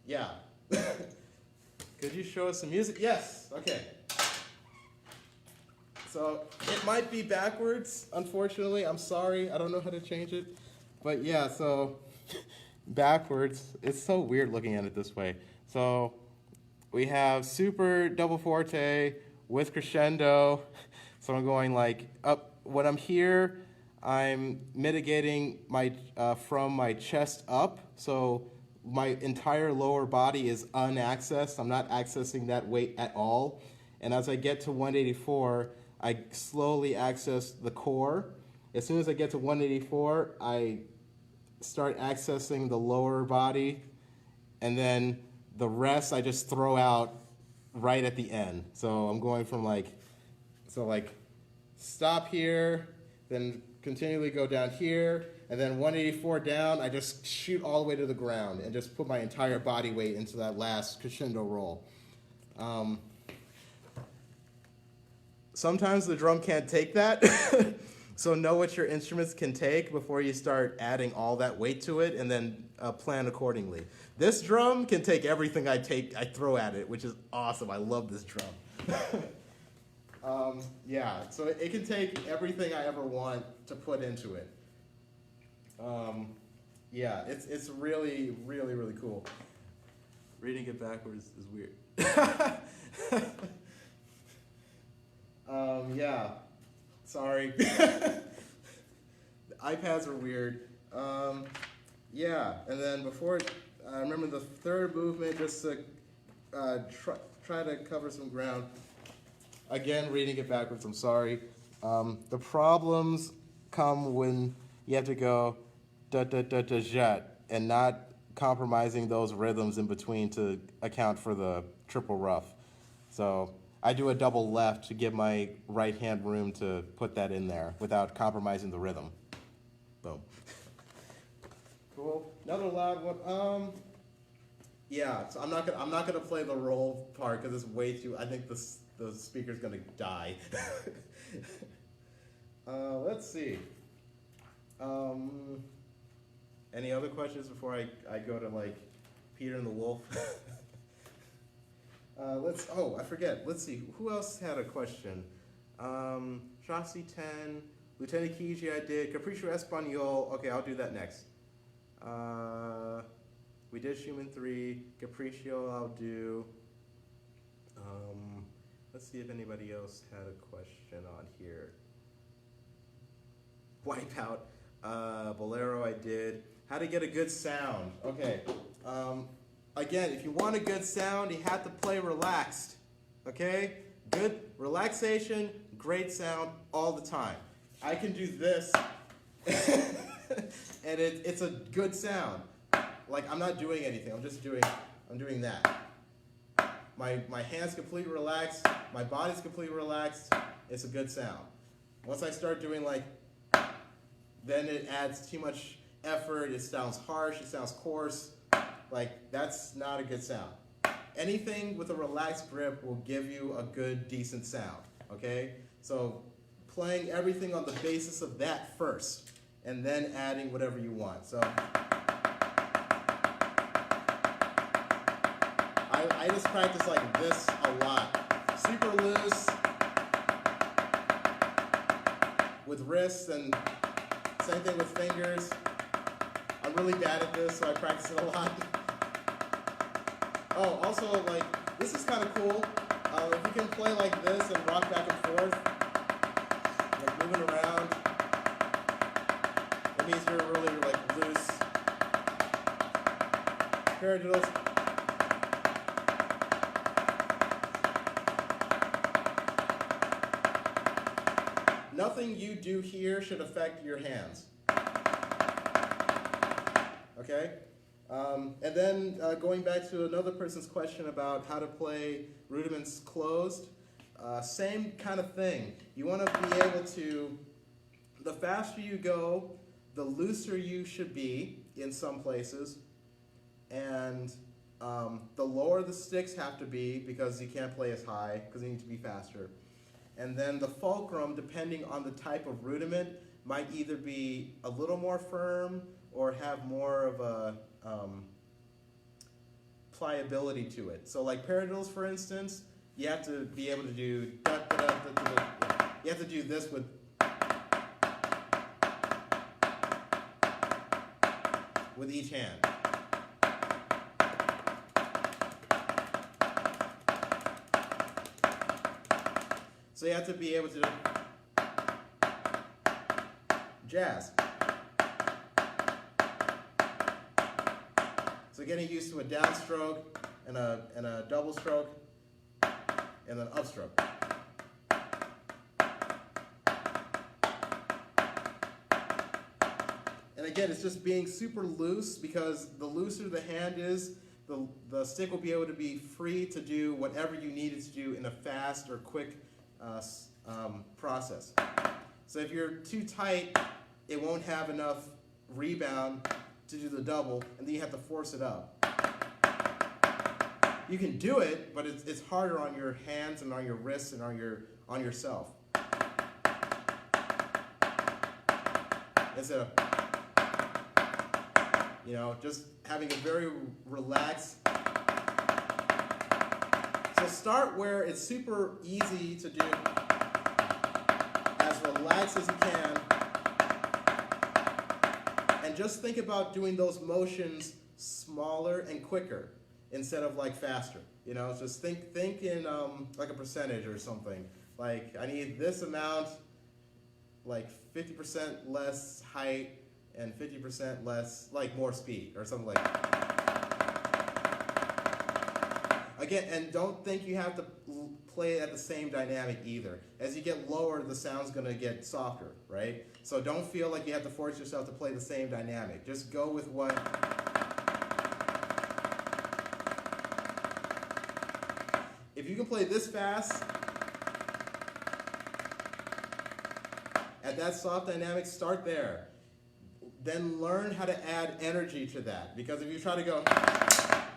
Yeah. Could you show us some music? Yes. Okay. So it might be backwards, unfortunately. I'm sorry. I don't know how to change it. But yeah, so backwards. It's so weird looking at it this way. So we have super double forte with crescendo. So I'm going like up. When I'm here, I'm mitigating my from my chest up. So my entire lower body is unaccessed. I'm not accessing that weight at all. And as I get to 184, I slowly access the core. As soon as I get to 184, I start accessing the lower body. And then the rest I just throw out right at the end. So I'm going from like stop here, then continually go down here, and then 184 down, I just shoot all the way to the ground and just put my entire body weight into that last crescendo roll. Sometimes the drum can't take that, so know what your instruments can take before you start adding all that weight to it, and then plan accordingly. This drum can take everything I throw at it, which is awesome. I love this drum. Yeah, so it can take everything I ever want to put into it. Yeah, it's really, really, really cool. Reading it backwards is weird. Yeah, sorry. The iPads are weird. Yeah, and then before, I remember the third movement, just to try to cover some ground. Again, reading it backwards, I'm sorry. The problems come when you have to go da-da-da-da-jat and not compromising those rhythms in between to account for the triple rough. So I do a double left to give my right hand room to put that in there without compromising the rhythm. Boom. Cool. Another loud one. Yeah. So I'm not gonna play the roll part because it's way too. I think the speaker's gonna die. Let's see. Any other questions before I go to like Peter and the Wolf? I forget. Let's see. Who else had a question? Chassis 10, Lieutenant Kiichi I did, Capriccio Espanol. Okay, I'll do that next. We did Schumann 3, Capriccio I'll do. Let's see if anybody else had a question on here. Wipeout, Bolero I did. How to get a good sound. Okay. Again, if you want a good sound, you have to play relaxed, okay? Good relaxation, great sound all the time. I can do this, and it's a good sound. Like, I'm not doing anything, I'm doing that. My hand's completely relaxed, my body's completely relaxed, it's a good sound. Once I start doing like, then it adds too much effort, it sounds harsh, it sounds coarse. Like, that's not a good sound. Anything with a relaxed grip will give you a good, decent sound, okay? So playing everything on the basis of that first, and then adding whatever you want. So I just practice like this a lot. Super loose, with wrists, and same thing with fingers. I'm really bad at this, so I practice it a lot. Oh, also, like, this is kind of cool. If you can play like this and rock back and forth, like moving around, it means you're really, like, loose. Paradiddles. Nothing you do here should affect your hands. Okay? And then going back to another person's question about how to play rudiments closed, same kind of thing. You want to be able to, the faster you go, the looser you should be in some places, and the lower the sticks have to be because you can't play as high because you need to be faster. And then the fulcrum, depending on the type of rudiment, might either be a little more firm or have more of a pliability to it. So like paradiddles, for instance, you have to be able to do da, da, da, da, da, da. You have to do this with each hand. So you have to be able to jazz. So getting used to a downstroke and a double stroke and an upstroke. And again, it's just being super loose, because the looser the hand is, the stick will be able to be free to do whatever you need it to do in a fast or quick process. So if you're too tight, it won't have enough rebound to do the double, and then you have to force it up. You can do it, but it's harder on your hands and on your wrists and on yourself. Instead of, just having a very relaxed. So start where it's super easy to do, as relaxed as you can, and just think about doing those motions smaller and quicker instead of like faster. Just think in like a percentage or something. Like, I need this amount, like 50% less height and 50% less, like more speed or something like that. Again, and don't think you have to play at the same dynamic either. As you get lower, the sound's gonna get softer, right? So don't feel like you have to force yourself to play the same dynamic. Just go with what. If you can play this fast, at that soft dynamic, start there. Then learn how to add energy to that. Because if you try to go,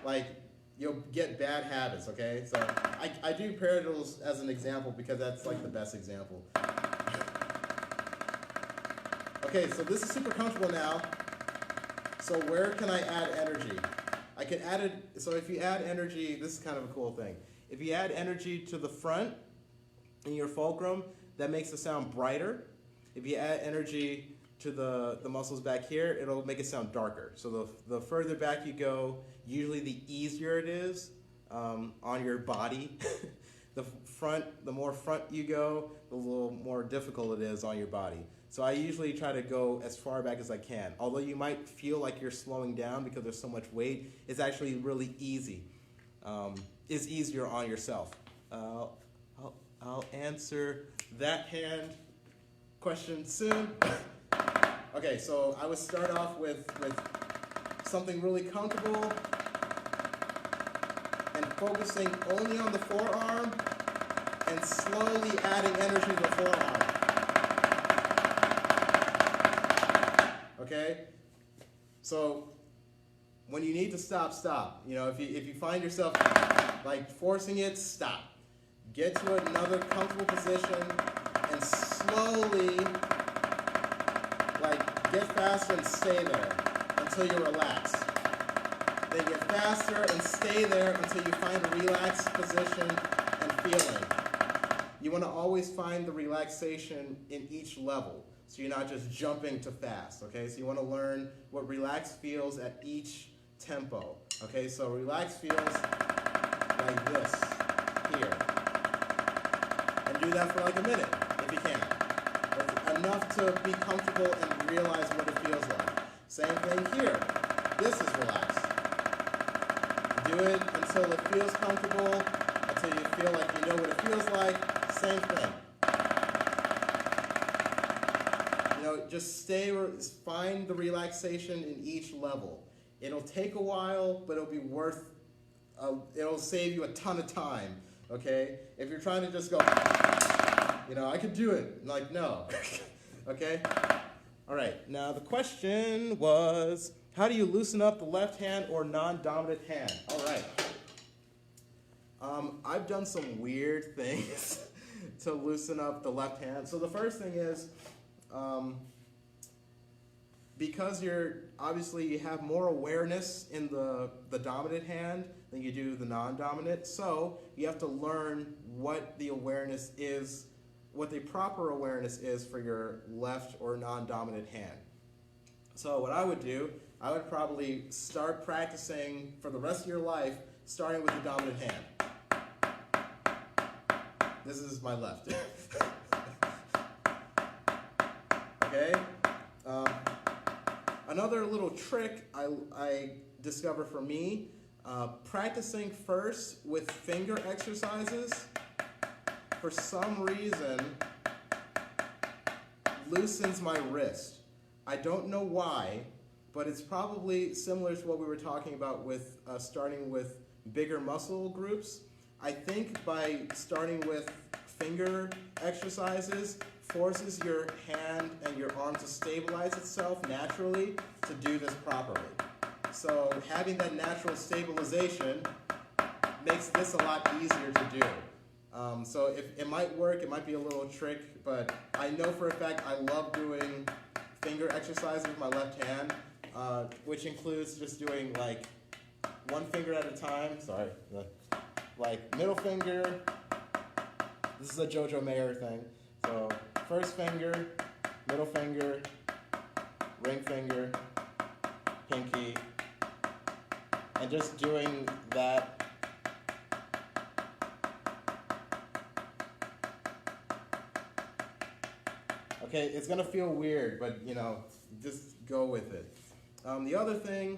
like, you'll get bad habits, okay? So I do paradiddles as an example because that's like the best example. Okay, so this is super comfortable now. So where can I add energy? I can add it, so if you add energy, this is kind of a cool thing. If you add energy to the front in your fulcrum, that makes the sound brighter. If you add energy to the muscles back here, it'll make it sound darker. So the further back you go, usually the easier it is on your body. The more front you go, the little more difficult it is on your body. So I usually try to go as far back as I can. Although you might feel like you're slowing down because there's so much weight, it's actually really easy. It's easier on yourself. I'll answer that hand question soon. Okay, so I would start off with something really comfortable and focusing only on the forearm and slowly adding energy to the forearm. Okay? So when you need to stop, stop. If you find yourself like forcing it, stop. Get to another comfortable position and slowly get faster and stay there until you're relaxed. Then get faster and stay there until you find a relaxed position and feeling. You want to always find the relaxation in each level, so you're not just jumping to fast, okay? So you want to learn what relaxed feels at each tempo, okay? So relaxed feels like this, here. And do that for like a minute, if you can. That's enough to be comfortable and realize what it feels like. Same thing here. This is relaxed. Do it until it feels comfortable, until you feel like you know what it feels like. Same thing. Just find the relaxation in each level. It'll take a while, but it'll be it'll save you a ton of time, okay? If you're trying to just go, I could do it. Like, no, okay? All right, now the question was, how do you loosen up the left hand or non-dominant hand? All right. I've done some weird things to loosen up the left hand. So the first thing is, because you have more awareness in the dominant hand than you do the non-dominant, so you have to learn what the awareness is, what the proper awareness is for your left or non-dominant hand. So what I would do, I would probably start practicing for the rest of your life, starting with the dominant hand. This is my left. Okay? Another little trick I discovered for me, practicing first with finger exercises, for some reason, loosens my wrist. I don't know why, but it's probably similar to what we were talking about with starting with bigger muscle groups. I think by starting with finger exercises forces your hand and your arm to stabilize itself naturally to do this properly. So having that natural stabilization makes this a lot easier to do. So if it might work, it might be a little trick, but I know for a fact I love doing finger exercises with my left hand, which includes just doing like one finger at a time. Sorry, like middle finger. This is a Jojo Mayer thing. So first finger, middle finger, ring finger, pinky, and just doing that. Okay, it's gonna feel weird, but just go with it. The other thing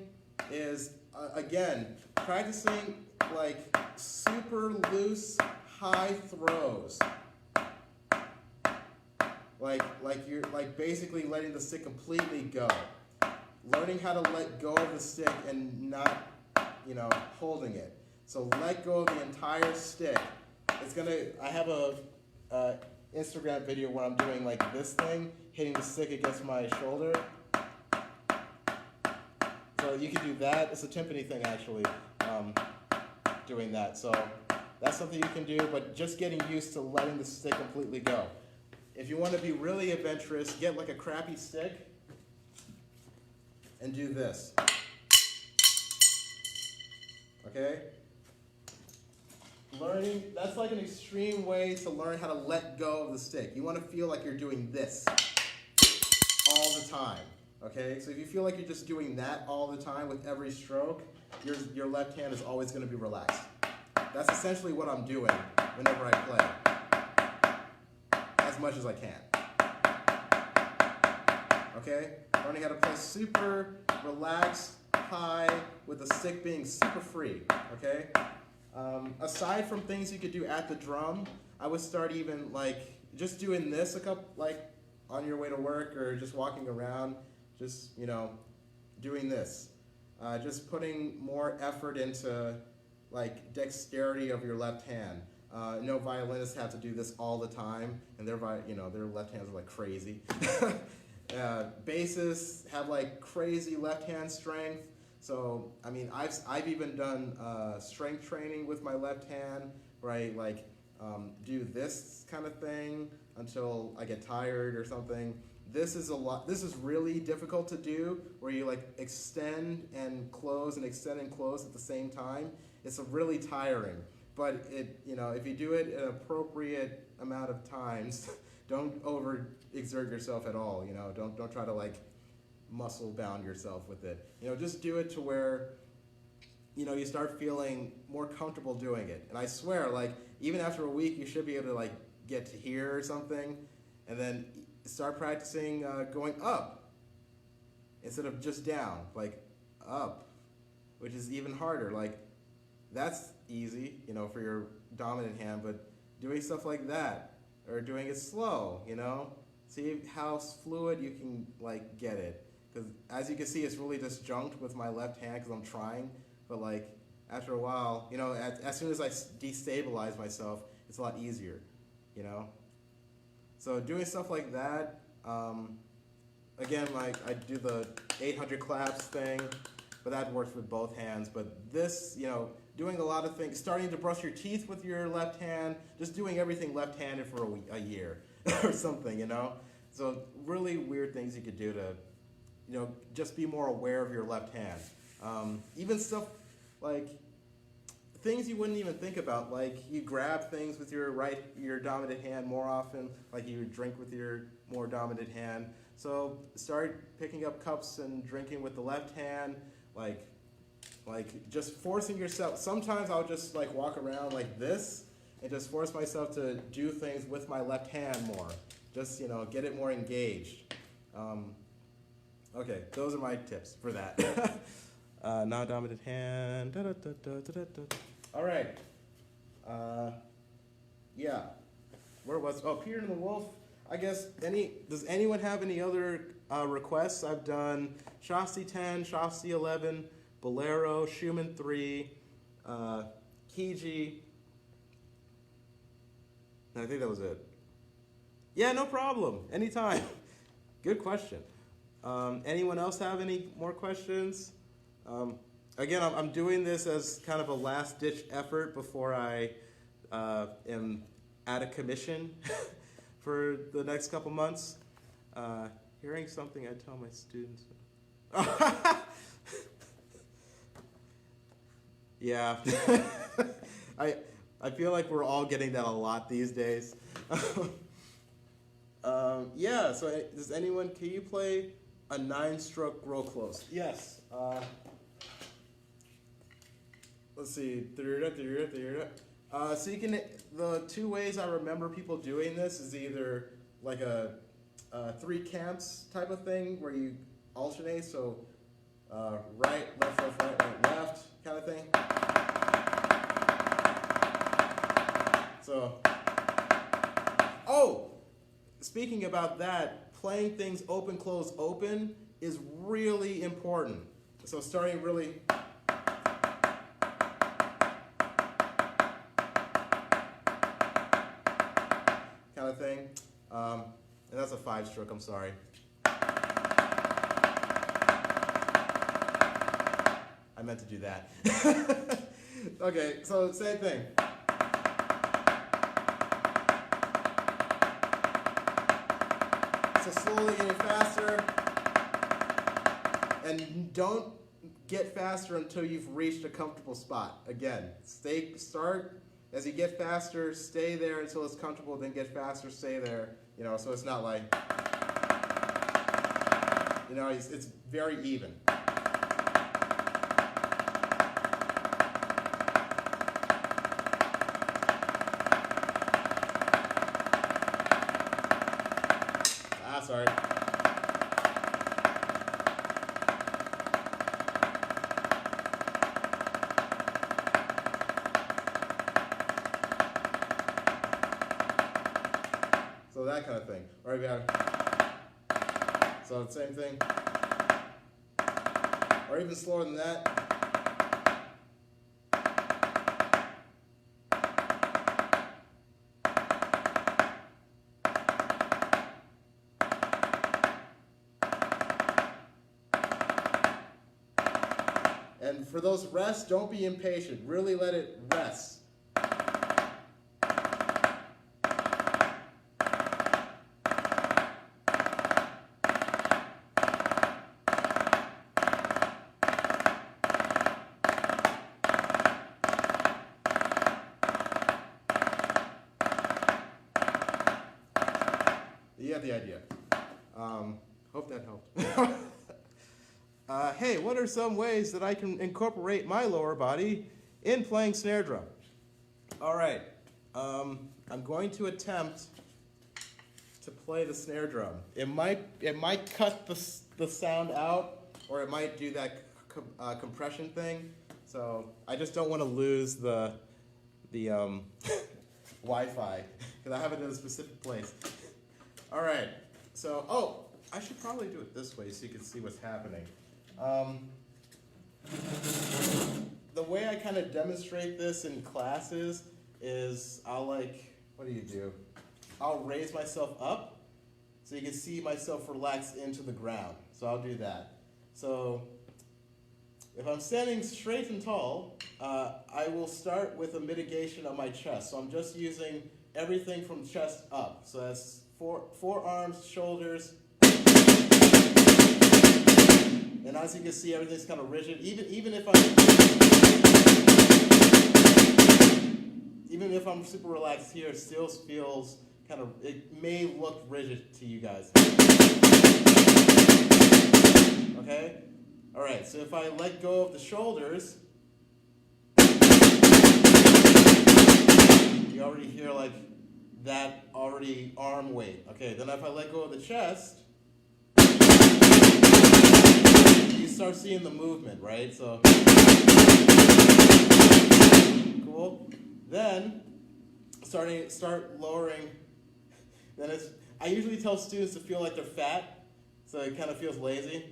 is, again, practicing like super loose, high throws. Like you're like basically letting the stick completely go. Learning how to let go of the stick and not, holding it. So let go of the entire stick. I have a Instagram video where I'm doing like this thing, hitting the stick against my shoulder. So you can do that. It's a timpani thing actually, doing that. So that's something you can do, but just getting used to letting the stick completely go. If you want to be really adventurous, get like a crappy stick and do this. Okay? That's like an extreme way to learn how to let go of the stick. You want to feel like you're doing this all the time. Okay? So if you feel like you're just doing that all the time with every stroke, your left hand is always going to be relaxed. That's essentially what I'm doing whenever I play. As much as I can. Okay? Learning how to play super relaxed, high, with the stick being super free. Okay? Aside from things you could do at the drum, I would start even like just doing this on your way to work or just walking around, just doing this. Just putting more effort into like dexterity of your left hand. Violinists have to do this all the time, and their left hands are like crazy. Bassists have like crazy left hand strength. So I mean, I've even done strength training with my left hand, where I do this kind of thing until I get tired or something. This is really difficult to do, where you like extend and close and extend and close at the same time. It's really tiring. But if you do it an appropriate amount of times, don't overexert yourself at all. Don't try to like muscle bound yourself with it. Just do it to where you start feeling more comfortable doing it. And I swear, like even after a week, you should be able to like get to here or something, and then start practicing going up instead of just down, like up, which is even harder. Like that's easy, for your dominant hand, but doing stuff like that, or doing it slow, see how fluid you can like get it. Because as you can see, it's really disjunct with my left hand because I'm trying, but like after a while, as soon as I destabilize myself, it's a lot easier, So doing stuff like that, again, like I do the 800 claps thing, but that works with both hands. But this, doing a lot of things, starting to brush your teeth with your left hand, just doing everything left-handed for a year or something, So really weird things you could do to, just be more aware of your left hand. Even stuff like things you wouldn't even think about, like you grab things with your dominant hand more often, like you drink with your more dominant hand. So start picking up cups and drinking with the left hand, like just forcing yourself. Sometimes I'll just like walk around like this and just force myself to do things with my left hand more. Just, get it more engaged. Okay, those are my tips for that. Non-dominant hand. Da, da, da, da, da, da. All right. Yeah. Where was? Oh, Peter and the Wolf. I guess does anyone have any other requests? I've done Shasti 10, Shasti 11, Bolero, Schumann 3, Kiichi. I think that was it. Yeah, no problem. Anytime. Good question. Anyone else have any more questions? Again, I'm doing this as kind of a last-ditch effort before I am at a commission for the next couple months. Hearing something I tell my students. Yeah. I feel like we're all getting that a lot these days. Yeah, so does anyone, can you play a 9-stroke real close? Yes. Let's see. So you can, the two ways I remember people doing this is either like a 3 camps type of thing where you alternate, so right, left, left, right, right, left kind of thing. So, oh, speaking about that, playing things open, close, open is really important. So starting really. Kind of thing. And that's a 5-stroke, I'm sorry. I meant to do that. Okay, so same thing. So slowly getting faster. And don't get faster until you've reached a comfortable spot. Again, start as you get faster, stay there until it's comfortable, then get faster, stay there. You know, so it's not like, you know, it's very even. Sorry. So that kind of thing. All right, we have. So the same thing. Or even slower than that. And for those rests, don't be impatient. Really let it rest. You get the idea. Hope that helped. Hey, what are some ways that I can incorporate my lower body in playing snare drum? All right, I'm going to attempt to play the snare drum. It might cut the sound out, or it might do that compression thing. So I just don't want to lose the Wi-Fi because I have it in a specific place. All right, so I should probably do it this way so you can see what's happening. The way I kind of demonstrate this in classes is I'll what do? I'll raise myself up so you can see myself relax into the ground. So I'll do that. So if I'm standing straight and tall, I will start with a mitigation of my chest. So I'm just using everything from chest up. So that's forearms, shoulders. And as you can see, everything's kind of rigid. Even if I'm super relaxed here, it still feels kind of. It may look rigid to you guys. Okay. All right. So if I let go of the shoulders, you already hear that already arm weight. Okay. Then if I let go of the chest. You start seeing the movement, right? So, cool. Then, start lowering. Then I usually tell students to feel like they're fat, so it kind of feels lazy.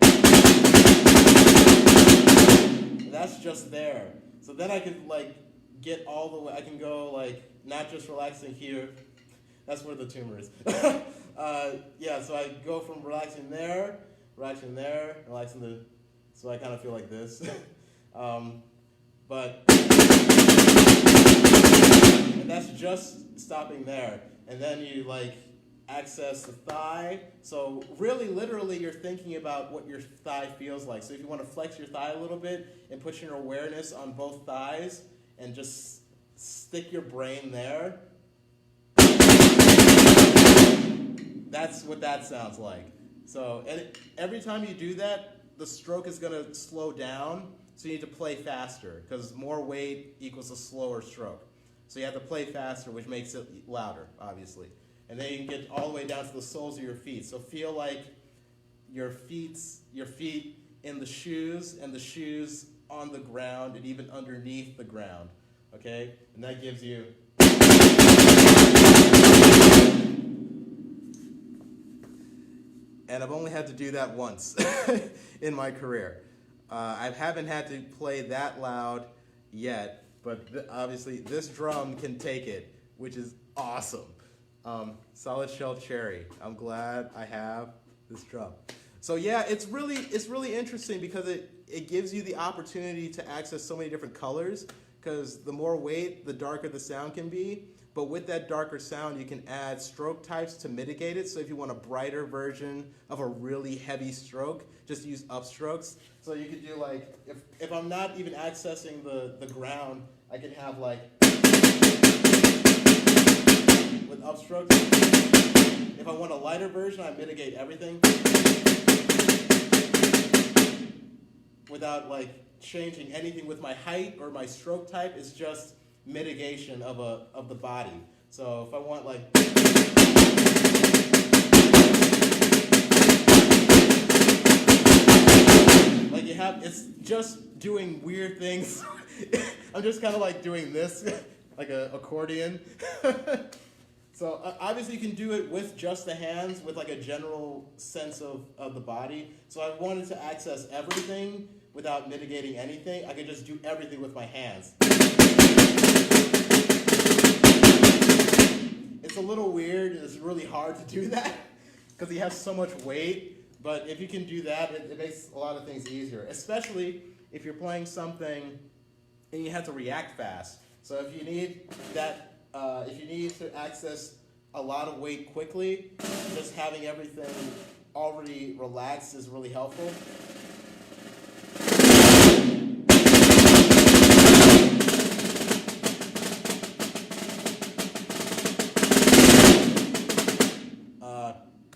And that's just there. So then I can get all the way. I can go not just relaxing here. That's where the tumor is. Yeah, so I go from relaxing there, relaxing there, relaxing the, so I kind of feel like this. But and that's just stopping there. And then you like access the thigh. So really, literally, you're thinking about what your thigh feels like. So if you want to flex your thigh a little bit and put your awareness on both thighs and just stick your brain there, that's what that sounds like. So and every time you do that, the stroke is going to slow down. So you need to play faster because more weight equals a slower stroke. So you have to play faster, which makes it louder, obviously. And then you can get all the way down to the soles of your feet. So feel like your feet in the shoes and the shoes on the ground and even underneath the ground. Okay? And that gives you... And I've only had to do that once in my career. I haven't had to play that loud yet, but obviously this drum can take it, which is awesome. Solid shell cherry. I'm glad I have this drum. So yeah, it's really interesting because it gives you the opportunity to access so many different colors, because the more weight, the darker the sound can be. But with that darker sound, you can add stroke types to mitigate it. So if you want a brighter version of a really heavy stroke, just use upstrokes. So you could do like, if I'm not even accessing the ground, I can have like, with upstrokes. If I want a lighter version, I mitigate everything without like changing anything with my height or my stroke type. It's just mitigation of the body. So if I want like, it's just doing weird things. I'm just kind of like doing this, like an accordion. So obviously you can do it with just the hands, with like a general sense of the body. So I wanted to access everything without mitigating anything. I could just do everything with my hands. It's a little weird, and it's really hard to do that because he has so much weight. But if you can do that, it makes a lot of things easier, especially if you're playing something and you have to react fast. So if you need that, if you need to access a lot of weight quickly, just having everything already relaxed is really helpful.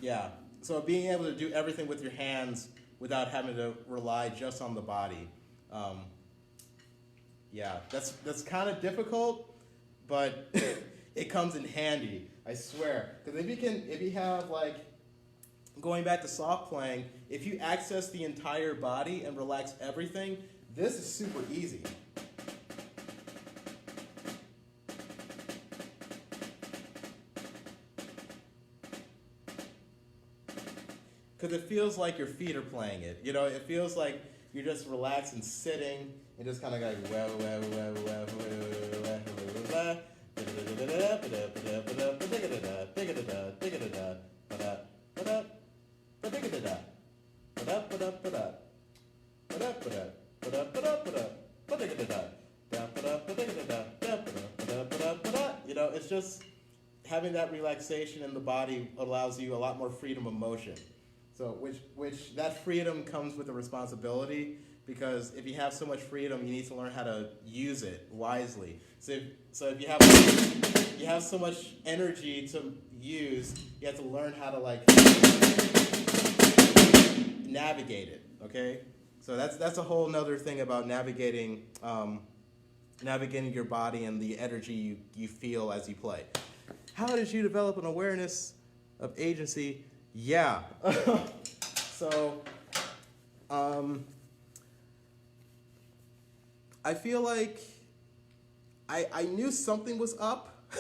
Yeah. So being able to do everything with your hands without having to rely just on the body. Yeah, that's kind of difficult, but it comes in handy, I swear. Because if you have like, going back to soft playing, if you access the entire body and relax everything, this is super easy. Because it feels like your feet are playing it. You know, it feels like you're just relaxed and sitting and just kind of like you know, it's just having that relaxation in the body allows you a lot more freedom of motion. So, which that freedom comes with a responsibility, because if you have so much freedom, you need to learn how to use it wisely. So if you have so much energy to use, you have to learn how to like navigate it. Okay, so that's a whole nother thing about navigating your body and the energy you feel as you play. How did you develop an awareness of agency? Yeah. So, I feel like I knew something was up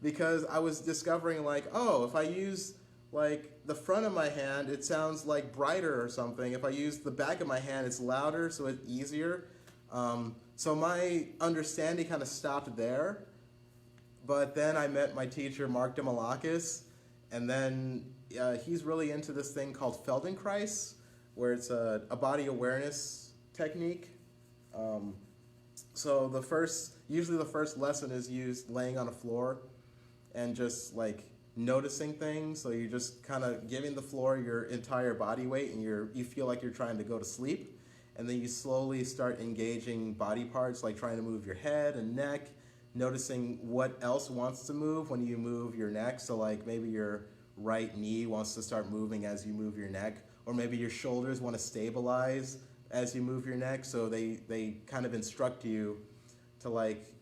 because I was discovering like, oh, if I use like the front of my hand, it sounds like brighter or something. If I use the back of my hand, it's louder, so it's easier. So my understanding kind of stopped there. But then I met my teacher, Mark Demalakis, and then he's really into this thing called Feldenkrais, where it's a body awareness technique. Um, so usually the first lesson is used laying on a floor and just like noticing things. So you're just kind of giving the floor your entire body weight, and you feel like you're trying to go to sleep. And then you slowly start engaging body parts, like trying to move your head and neck, noticing what else wants to move when you move your neck. So like maybe your right knee wants to start moving as you move your neck, or maybe your shoulders want to stabilize as you move your neck. So they kind of instruct you to like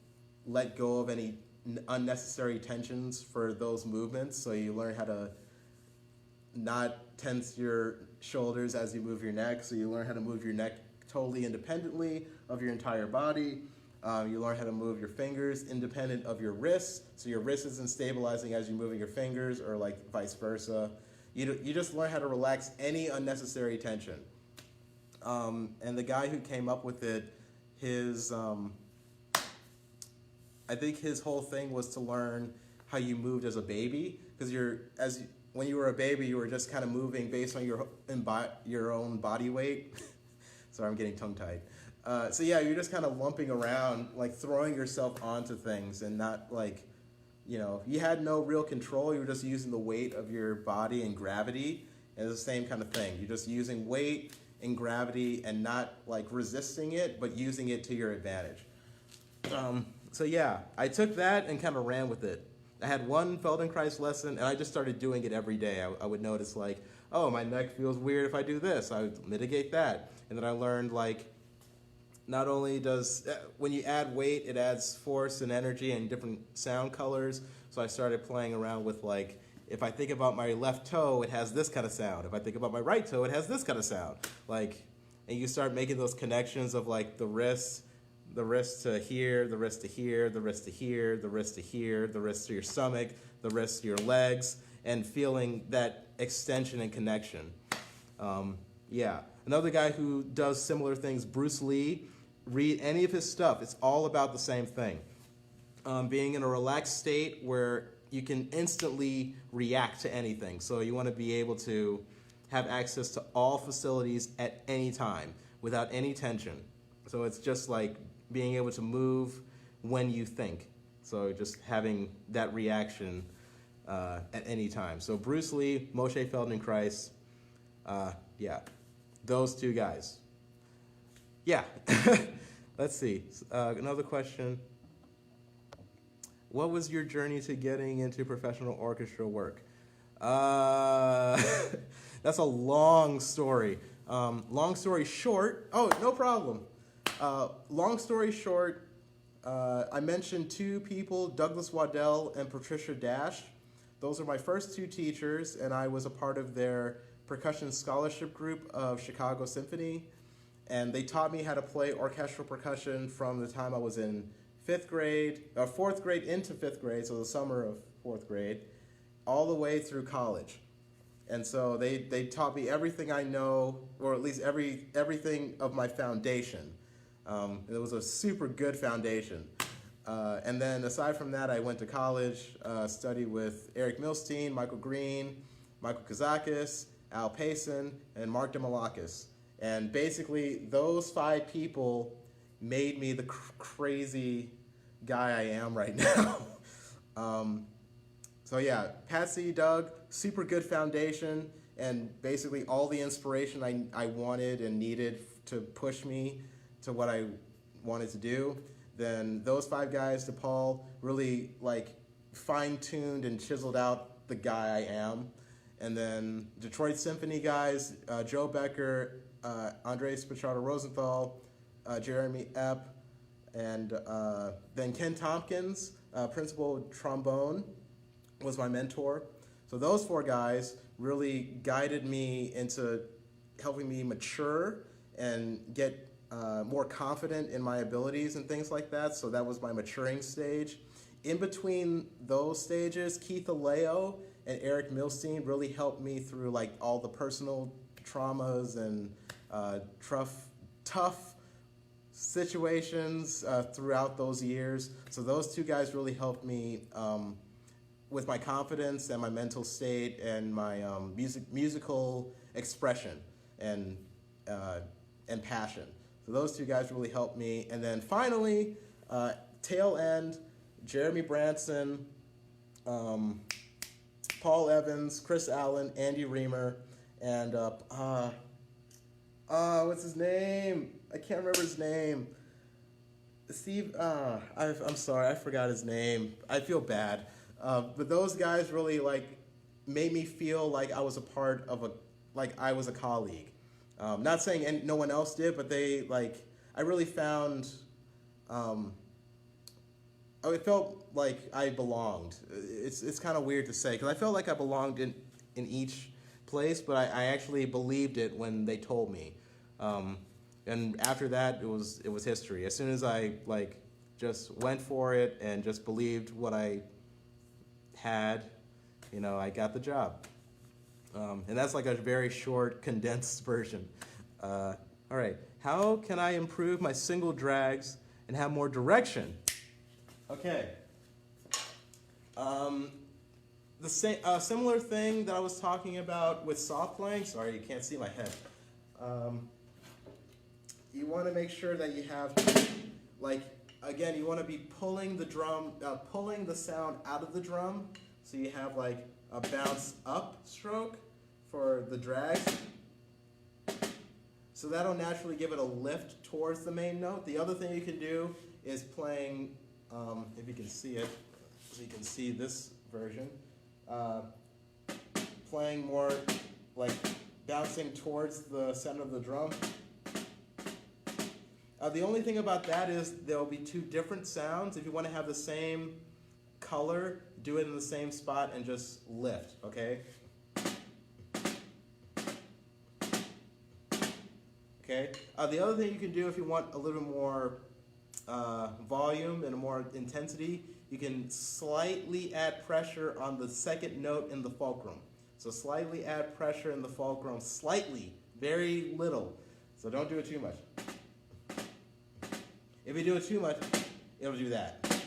let go of any unnecessary tensions for those movements. So you learn how to not tense your shoulders as you move your neck. So you learn how to move your neck totally independently of your entire body. You learn how to move your fingers independent of your wrists. So your wrist isn't stabilizing as you're moving your fingers, or like vice versa. You just learn how to relax any unnecessary tension. And the guy who came up with it, I think his whole thing was to learn how you moved as a baby, because when you were a baby, you were just kind of moving based on your own body weight. Sorry, I'm getting tongue-tied. So yeah, you're just kind of lumping around, like throwing yourself onto things, and not like, you had no real control. You were just using the weight of your body and gravity, and it's the same kind of thing. You're just using weight and gravity and not like resisting it, but using it to your advantage. So yeah, I took that and kind of ran with it. I had one Feldenkrais lesson, and I just started doing it every day. I would notice like, oh, my neck feels weird if I do this. I would mitigate that. And then I learned like, not only does, when you add weight, it adds force and energy and different sound colors. So I started playing around with like, if I think about my left toe, it has this kind of sound. If I think about my right toe, it has this kind of sound. Like, and you start making those connections of like the wrist to here, the wrist to here, the wrist to here, the wrist to here, the wrist to your stomach, the wrist to your legs, and feeling that extension and connection. Yeah. Another guy who does similar things, Bruce Lee. Read any of his stuff. It's all about the same thing. Being in a relaxed state where you can instantly react to anything. So you want to be able to have access to all facilities at any time without any tension. So it's just like being able to move when you think. So just having that reaction at any time. So Bruce Lee, Moshe Feldenkrais, yeah, those two guys. Yeah. Let's see. Another question. What was your journey to getting into professional orchestra work? That's a long story. Long story short, oh, no problem. Long story short, I mentioned two people, Douglas Waddell and Patricia Dash. Those are my first two teachers, and I was a part of their percussion scholarship group of Chicago Symphony. And they taught me how to play orchestral percussion from the time I was in fourth grade into fifth grade, so the summer of fourth grade, all the way through college. And so they taught me everything I know, or at least everything of my foundation. It was a super good foundation. And then aside from that, I went to college, studied with Eric Milstein, Michael Green, Michael Kazakis, Al Payson, and Mark Demalakis. And basically, those 5 people made me the crazy guy I am right now. So yeah, Patsy, Doug, super good foundation, and basically all the inspiration I wanted and needed to push me to what I wanted to do. Then those 5 guys, DePaul, really like fine-tuned and chiseled out the guy I am. And then Detroit Symphony guys, Joe Becker, Andres Pichardo Rosenthal, Jeremy Epp, and then Ken Tompkins, principal trombone, was my mentor. So those 4 guys really guided me into helping me mature and get more confident in my abilities and things like that. So that was my maturing stage. In between those stages, Keith Aleo and Eric Milstein really helped me through like all the personal traumas and tough situations throughout those years. So those two guys really helped me with my confidence and my mental state and my musical expression and passion. So those two guys really helped me. And then finally, tail end, Jeremy Branson, Paul Evans, Chris Allen, Andy Reamer, and what's his name? I can't remember his name. Steve, I'm sorry, I forgot his name. I feel bad. But those guys really made me feel like I was a part of I was a colleague. Not saying no one else did, but they I really found, it felt like I belonged. It's kind of weird to say, because I felt like I belonged in each place, but I actually believed it when they told me. And after that, it was history. As soon as I just went for it and just believed what I had, I got the job. And that's a very short, condensed version. All right, how can I improve my single drags and have more direction? Okay. The similar thing that I was talking about with soft playing. Sorry, you can't see my head. You want to make sure that you have, again, you want to be pulling the drum, pulling the sound out of the drum. So you have a bounce up stroke for the drags. So that'll naturally give it a lift towards the main note. The other thing you can do is playing, if you can see it, so you can see this version, playing more bouncing towards the center of the drum. The only thing about that is there will be two different sounds. If you want to have the same color, do it in the same spot and just lift, okay? Okay. The other thing you can do if you want a little more volume and more intensity, you can slightly add pressure on the second note in the fulcrum. So slightly add pressure in the fulcrum, slightly, very little. So don't do it too much. If you do it too much, it'll do that.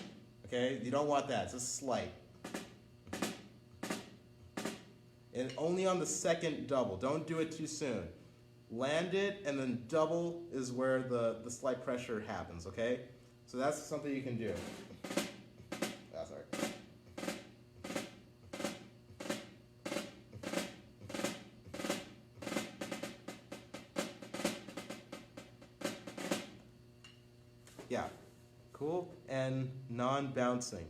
Okay? You don't want that. It's just slight. And only on the second double. Don't do it too soon. Land it, and then double is where the slight pressure happens, okay? So that's something you can do. Sorry. Yeah, cool, and non-bouncing.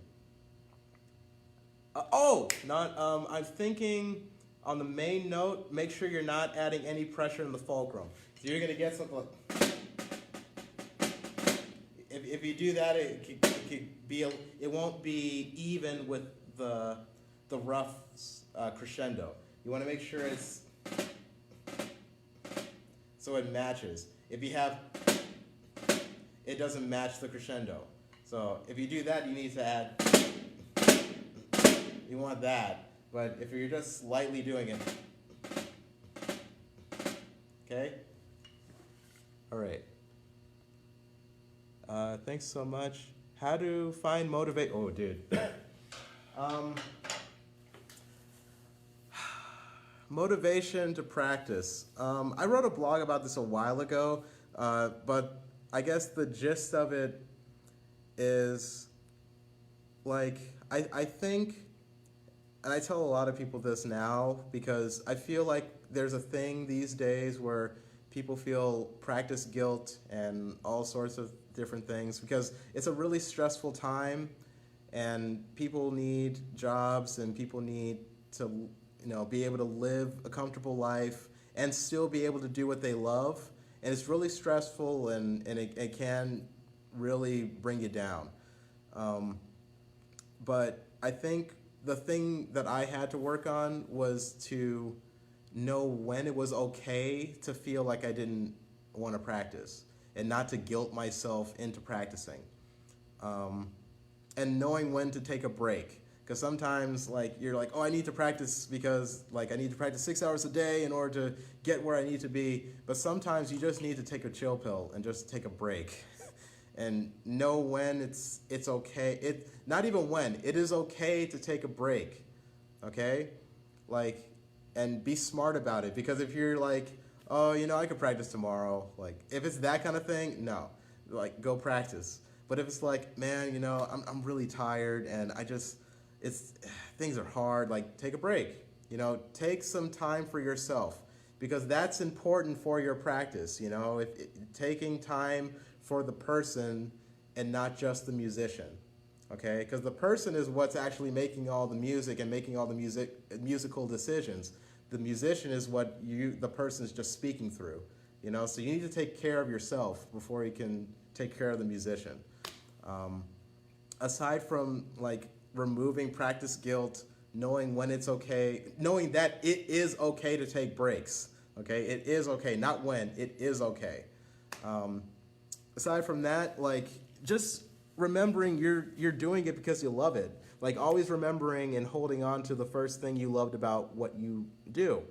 I'm thinking on the main note, make sure you're not adding any pressure in the fulcrum. So you're gonna get something like, if you do that, it won't be even with the rough crescendo. You want to make sure it's so it matches. If you have, it doesn't match the crescendo. So if you do that, you need to add. You want that. But if you're just slightly doing it, okay? All right. Thanks so much. How to find motivate? Oh, dude. Motivation to practice. I wrote a blog about this a while ago, but I guess the gist of it is I think. And I tell a lot of people this now because I feel like there's a thing these days where people feel practice guilt and all sorts of different things because it's a really stressful time and people need jobs and people need to be able to live a comfortable life and still be able to do what they love. And it's really stressful and it can really bring you down. But I think the thing that I had to work on was to know when it was okay to feel like I didn't want to practice and not to guilt myself into practicing. And knowing when to take a break. Because sometimes you're like, oh, I need to practice because I need to practice 6 hours a day in order to get where I need to be. But sometimes you just need to take a chill pill and just take a break. and know when it's okay. Not even when, it is okay to take a break, okay? Like, and be smart about it, because if you're like, oh, I could practice tomorrow, like, if it's that kind of thing, no, like, go practice. But if it's like, man, I'm really tired and it's things are hard, like, take a break. Take some time for yourself, because that's important for your practice. Taking time for the person and not just the musician, okay? Because the person is what's actually making all the music and making all the musical decisions. The musician is what the person is just speaking through, So you need to take care of yourself before you can take care of the musician. Aside from like removing practice guilt, knowing when it's okay, knowing that it is okay to take breaks, okay? It is okay, not when, it is okay. Aside from that, like, just remembering you're doing it because you love it. Like, always remembering and holding on to the first thing you loved about what you do.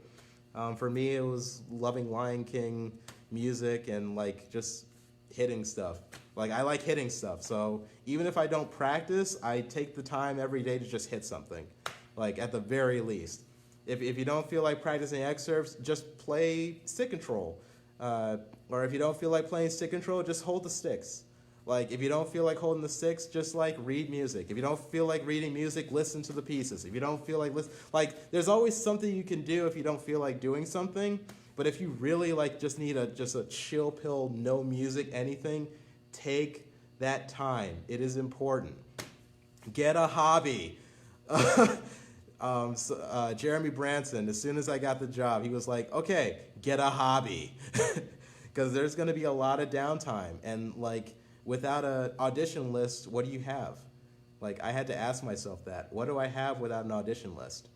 For me, it was loving Lion King music and like just hitting stuff. Like, I like hitting stuff, so even if I don't practice, I take the time every day to just hit something, like, at the very least. If you don't feel like practicing excerpts, just play stick control. Or if you don't feel like playing stick control, just hold the sticks. Like, if you don't feel like holding the sticks, just like read music. If you don't feel like reading music, listen to the pieces. If you don't feel like there's always something you can do if you don't feel like doing something. But if you really like just need a chill pill, no music, anything, take that time. It is important. Get a hobby. Jeremy Branson, as soon as I got the job, he was like, okay, get a hobby. Because there's going to be a lot of downtime. And like, without an audition list, what do you have? Like, I had to ask myself that. What do I have without an audition list?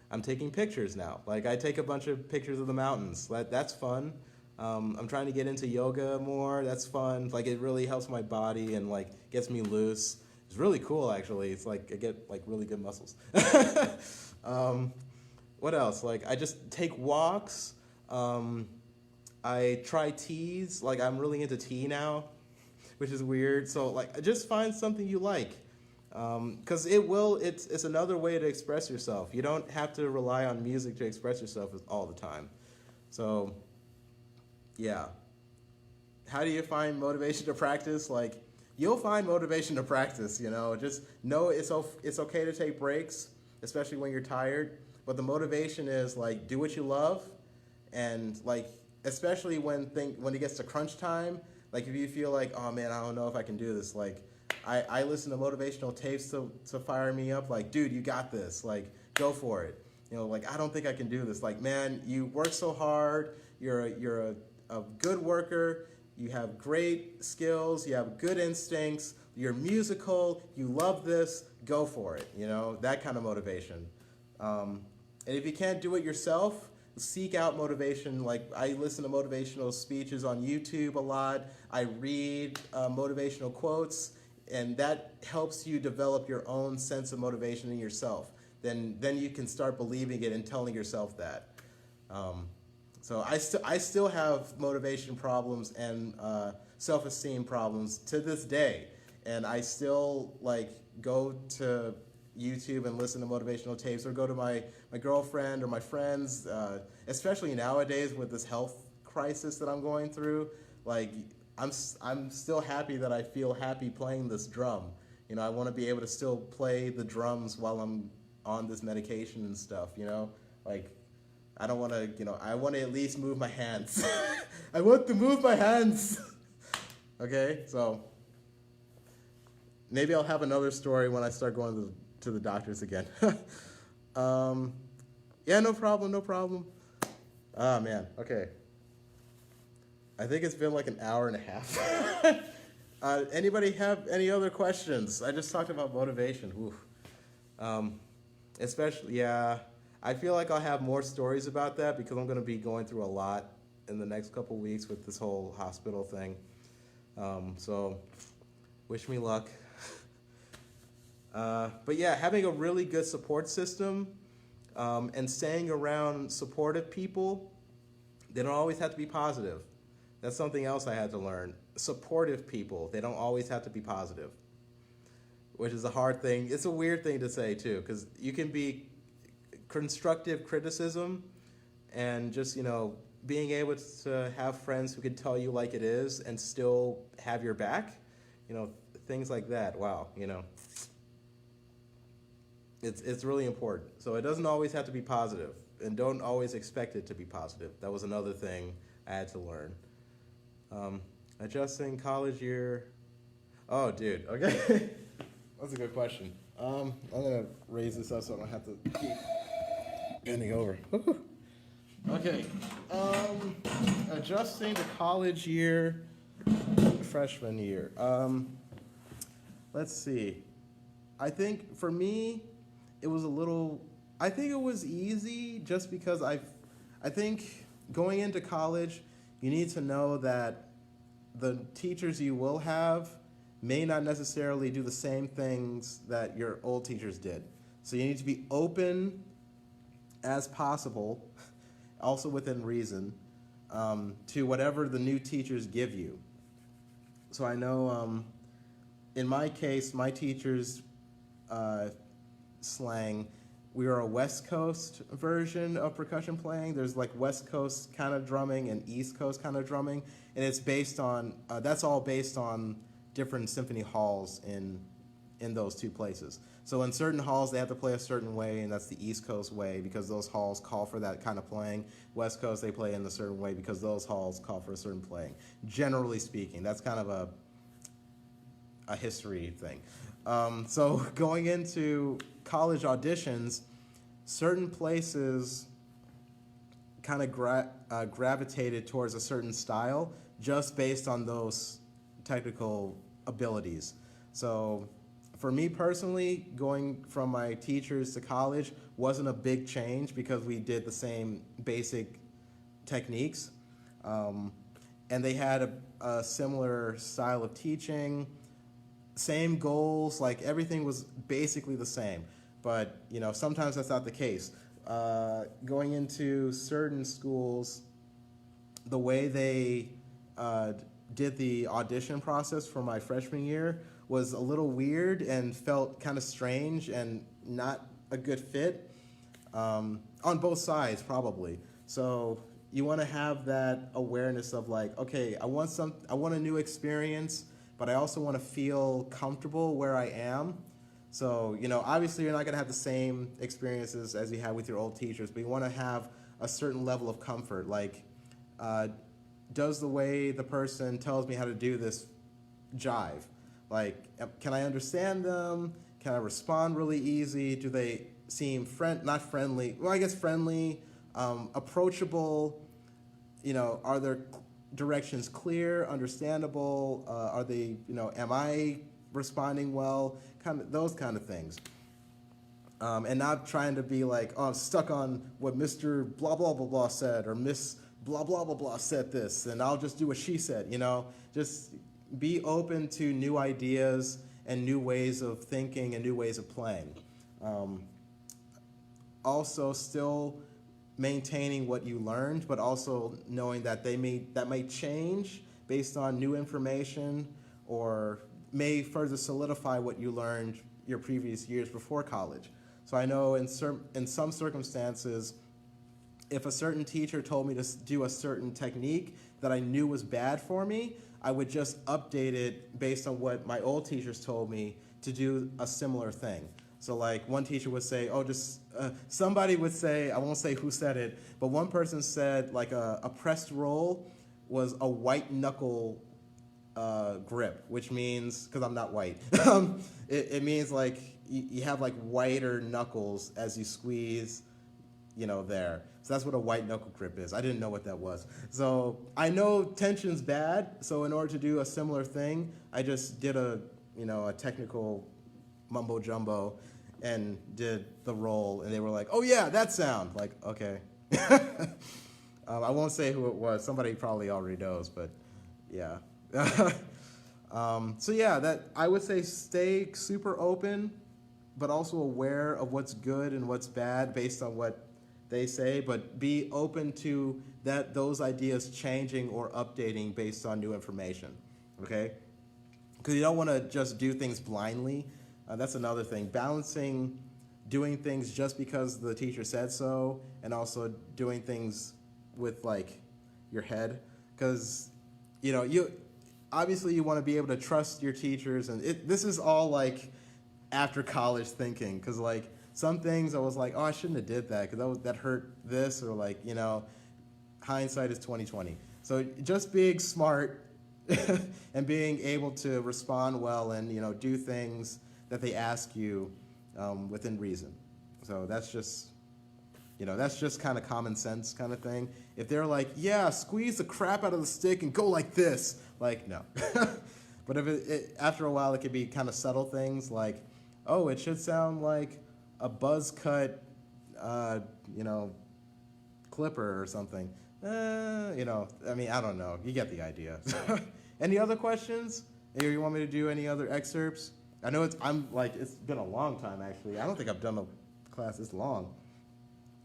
I'm taking pictures now. Like, I take a bunch of pictures of the mountains. That's fun. I'm trying to get into yoga more. That's fun. Like, it really helps my body and like gets me loose. It's really cool, actually. It's like I get like really good muscles. What else? Like, I just take walks. I try teas. Like, I'm really into tea now, which is weird. So like, just find something you like. Because it's another way to express yourself. You don't have to rely on music to express yourself all the time. So, yeah. How do you find motivation to practice? Like, you'll find motivation to practice, Just know it's okay to take breaks, especially when you're tired. But the motivation is, like, do what you love. And, like, especially when it gets to crunch time, like, if you feel like, oh, man, I don't know if I can do this, like, I listen to motivational tapes to fire me up. Like, dude, you got this. Like, go for it. Like, I don't think I can do this. Like, man, you work so hard. You're a good worker. You have great skills. You have good instincts. You're musical. You love this. Go for it. That kind of motivation. And if you can't do it yourself, seek out motivation. Like, I listen to motivational speeches on YouTube a lot. I read motivational quotes. And that helps you develop your own sense of motivation in yourself. Then you can start believing it and telling yourself that. So I still have motivation problems and self-esteem problems to this day. And I still like go to YouTube and listen to motivational tapes, or go to my girlfriend or my friends, especially nowadays with this health crisis that I'm going through. Like, I'm still happy that I feel happy playing this drum. I want to be able to still play the drums while I'm on this medication and stuff, Like, I don't want to, I want to at least move my hands. I want to move my hands. Okay, so maybe I'll have another story when I start going to the doctors again. Yeah, no problem. Ah, man, okay. I think it's been like an hour and a half. Anybody have any other questions? I just talked about motivation. Oof. Especially, yeah, I feel like I'll have more stories about that because I'm going to be going through a lot in the next couple weeks with this whole hospital thing. So, wish me luck. But yeah, having a really good support system and staying around supportive people, they don't always have to be positive. That's something else I had to learn. supportive people. They don't always have to be positive, which is a hard thing. It's a weird thing to say too, because you can be constructive criticism and just, being able to have friends who can tell you like it is and still have your back, things like that. Wow, it's really important. So it doesn't always have to be positive, and don't always expect it to be positive. That was another thing I had to learn. Adjusting college year. Oh, dude. Okay. That's a good question. I'm gonna raise this up so I don't have to keep bending over. Okay. Adjusting to college year, freshman year. Let's see. I think for me, it was I think it was easy just because I think going into college, you need to know that the teachers you will have may not necessarily do the same things that your old teachers did. So you need to be open as possible, also within reason, to whatever the new teachers give you. So I know in my case, my teachers slang, we are a West Coast version of percussion playing. There's like West Coast kind of drumming and East Coast kind of drumming, and it's based on that's all based on different symphony halls in those two places. So in certain halls they have to play a certain way, and that's the East Coast way because those halls call for that kind of playing. West Coast they play in a certain way because those halls call for a certain playing. Generally speaking, that's kind of a history thing. So going into college auditions, certain places kind of gravitated towards a certain style just based on those technical abilities. So for me personally, going from my teachers to college wasn't a big change because we did the same basic techniques. And they had a similar style of teaching, same goals, like everything was basically the same. But, sometimes that's not the case. Going into certain schools, the way they did the audition process for my freshman year was a little weird and felt kind of strange and not a good fit on both sides, probably. So you want to have that awareness of like, okay, I want a new experience, but I also want to feel comfortable where I am. So, obviously you're not going to have the same experiences as you had with your old teachers, but you want to have a certain level of comfort. Like, does the way the person tells me how to do this jive? Like, can I understand them? Can I respond really easy? Do they seem not friendly? Well, I guess friendly, approachable. Are their directions clear, understandable? Are they, am I responding well? Those kind of things. And not trying to be like, oh, I'm stuck on what Mr. blah, blah, blah, blah said, or Miss blah, blah, blah, blah said this, and I'll just do what she said, Just be open to new ideas and new ways of thinking and new ways of playing. Also, still maintaining what you learned, but also knowing that that may change based on new information, or may further solidify what you learned your previous years before college. So I know in some circumstances, if a certain teacher told me to do a certain technique that I knew was bad for me, I would just update it based on what my old teachers told me to do a similar thing. So like one teacher would say, somebody would say, I won't say who said it, but one person said like a pressed roll was a white knuckle grip, which means, because I'm not white, it means like you have like whiter knuckles as you squeeze, there. So that's what a white knuckle grip is. I didn't know what that was. So I know tension's bad, so in order to do a similar thing, I just did a technical mumbo jumbo and did the roll, and they were like, oh yeah, that sound. Like, okay. I won't say who it was. Somebody probably already knows, but yeah. So yeah, that I would say stay super open, but also aware of what's good and what's bad based on what they say, but be open to those ideas changing or updating based on new information. okay? Because you don't want to just do things blindly. That's another thing. Balancing doing things just because the teacher said so, and also doing things with like your head, because you obviously you want to be able to trust your teachers, and this is all like after college thinking, because like some things I was like, oh, I shouldn't have did that because that hurt this, or like hindsight is 2020. So just being smart and being able to respond well, and do things that they ask you within reason. So that's just kind of common sense kind of thing. If they're like, yeah, squeeze the crap out of the stick and go like this, like, no. But if after a while, it could be kind of subtle things like, oh, it should sound like a buzz cut, clipper or something. I don't know. You get the idea. Any other questions? You want me to do any other excerpts? I know it's been a long time, actually. I don't think I've done a class this long.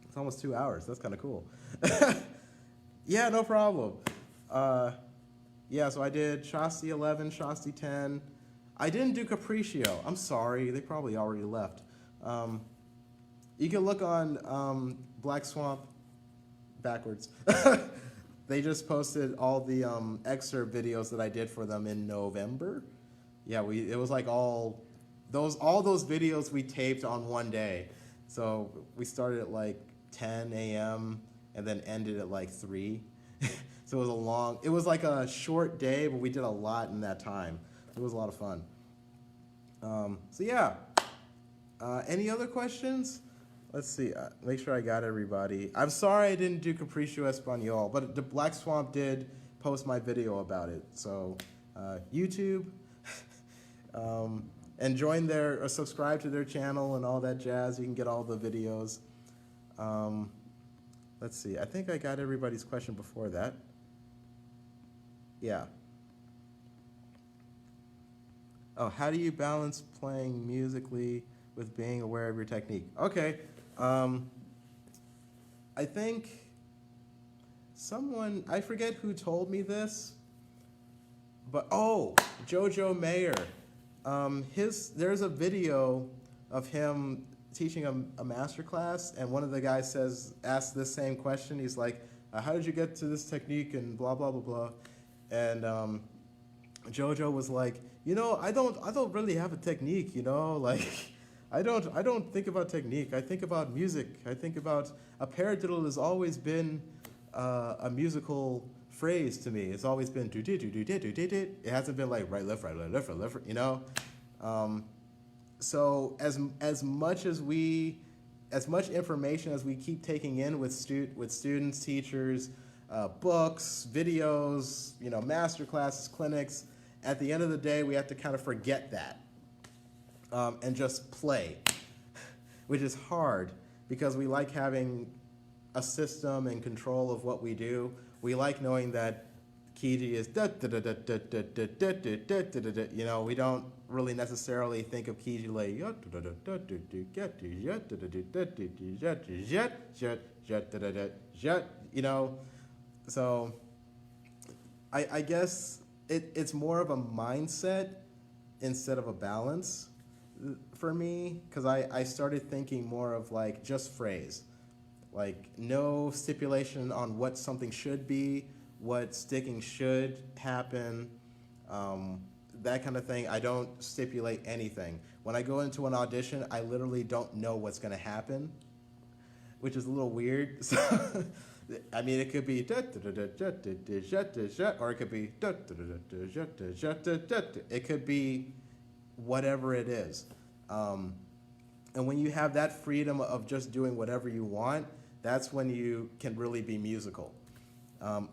It's almost 2 hours. That's kind of cool. Yeah, no problem. So I did Shasti 11, Shasti 10. I didn't do Capriccio. I'm sorry. They probably already left. You can look on Black Swamp backwards. They just posted all the excerpt videos that I did for them in November. Yeah, it was like all those videos we taped on one day. So we started at like 10 a.m. and then ended at like 3. So it was like a short day, but we did a lot in that time. It was a lot of fun. Any other questions? Let's see. Make sure I got everybody. I'm sorry I didn't do Capriccio Espanol, but the Black Swamp did post my video about it. So YouTube, and join or subscribe to their channel and all that jazz. You can get all the videos. Let's see. I think I got everybody's question before that. Yeah. Oh, how do you balance playing musically with being aware of your technique? Okay. I think I forget who told me this, but Jojo Mayer. There's a video of him teaching a master class, and one of the guys asks this same question. He's like, how did you get to this technique, and blah, blah, blah, blah. And Jojo was like, I don't really have a technique, like, I don't think about technique. I think about music. I think about a paradiddle has always been a musical phrase to me. It's always been do do do do do do do. It hasn't been like right left right left left right left. So as much information as we keep taking in with students, teachers, books, videos, master classes, clinics, at the end of the day, we have to kind of forget that and just play, which is hard because we like having a system and control of what we do. We like knowing that Kiichi is da da da da da da da da da da da da. We don't really necessarily think of Kiichi like So I guess it's more of a mindset instead of a balance for me, because I started thinking more of like just phrase, like no stipulation on what something should be, what sticking should happen, that kind of thing. I don't stipulate anything. When I go into an audition, I literally don't know what's going to happen, which is a little weird. So, I mean, it could be or it could be it could be whatever it is. And when you have that freedom of just doing whatever you want, that's when you can really be musical.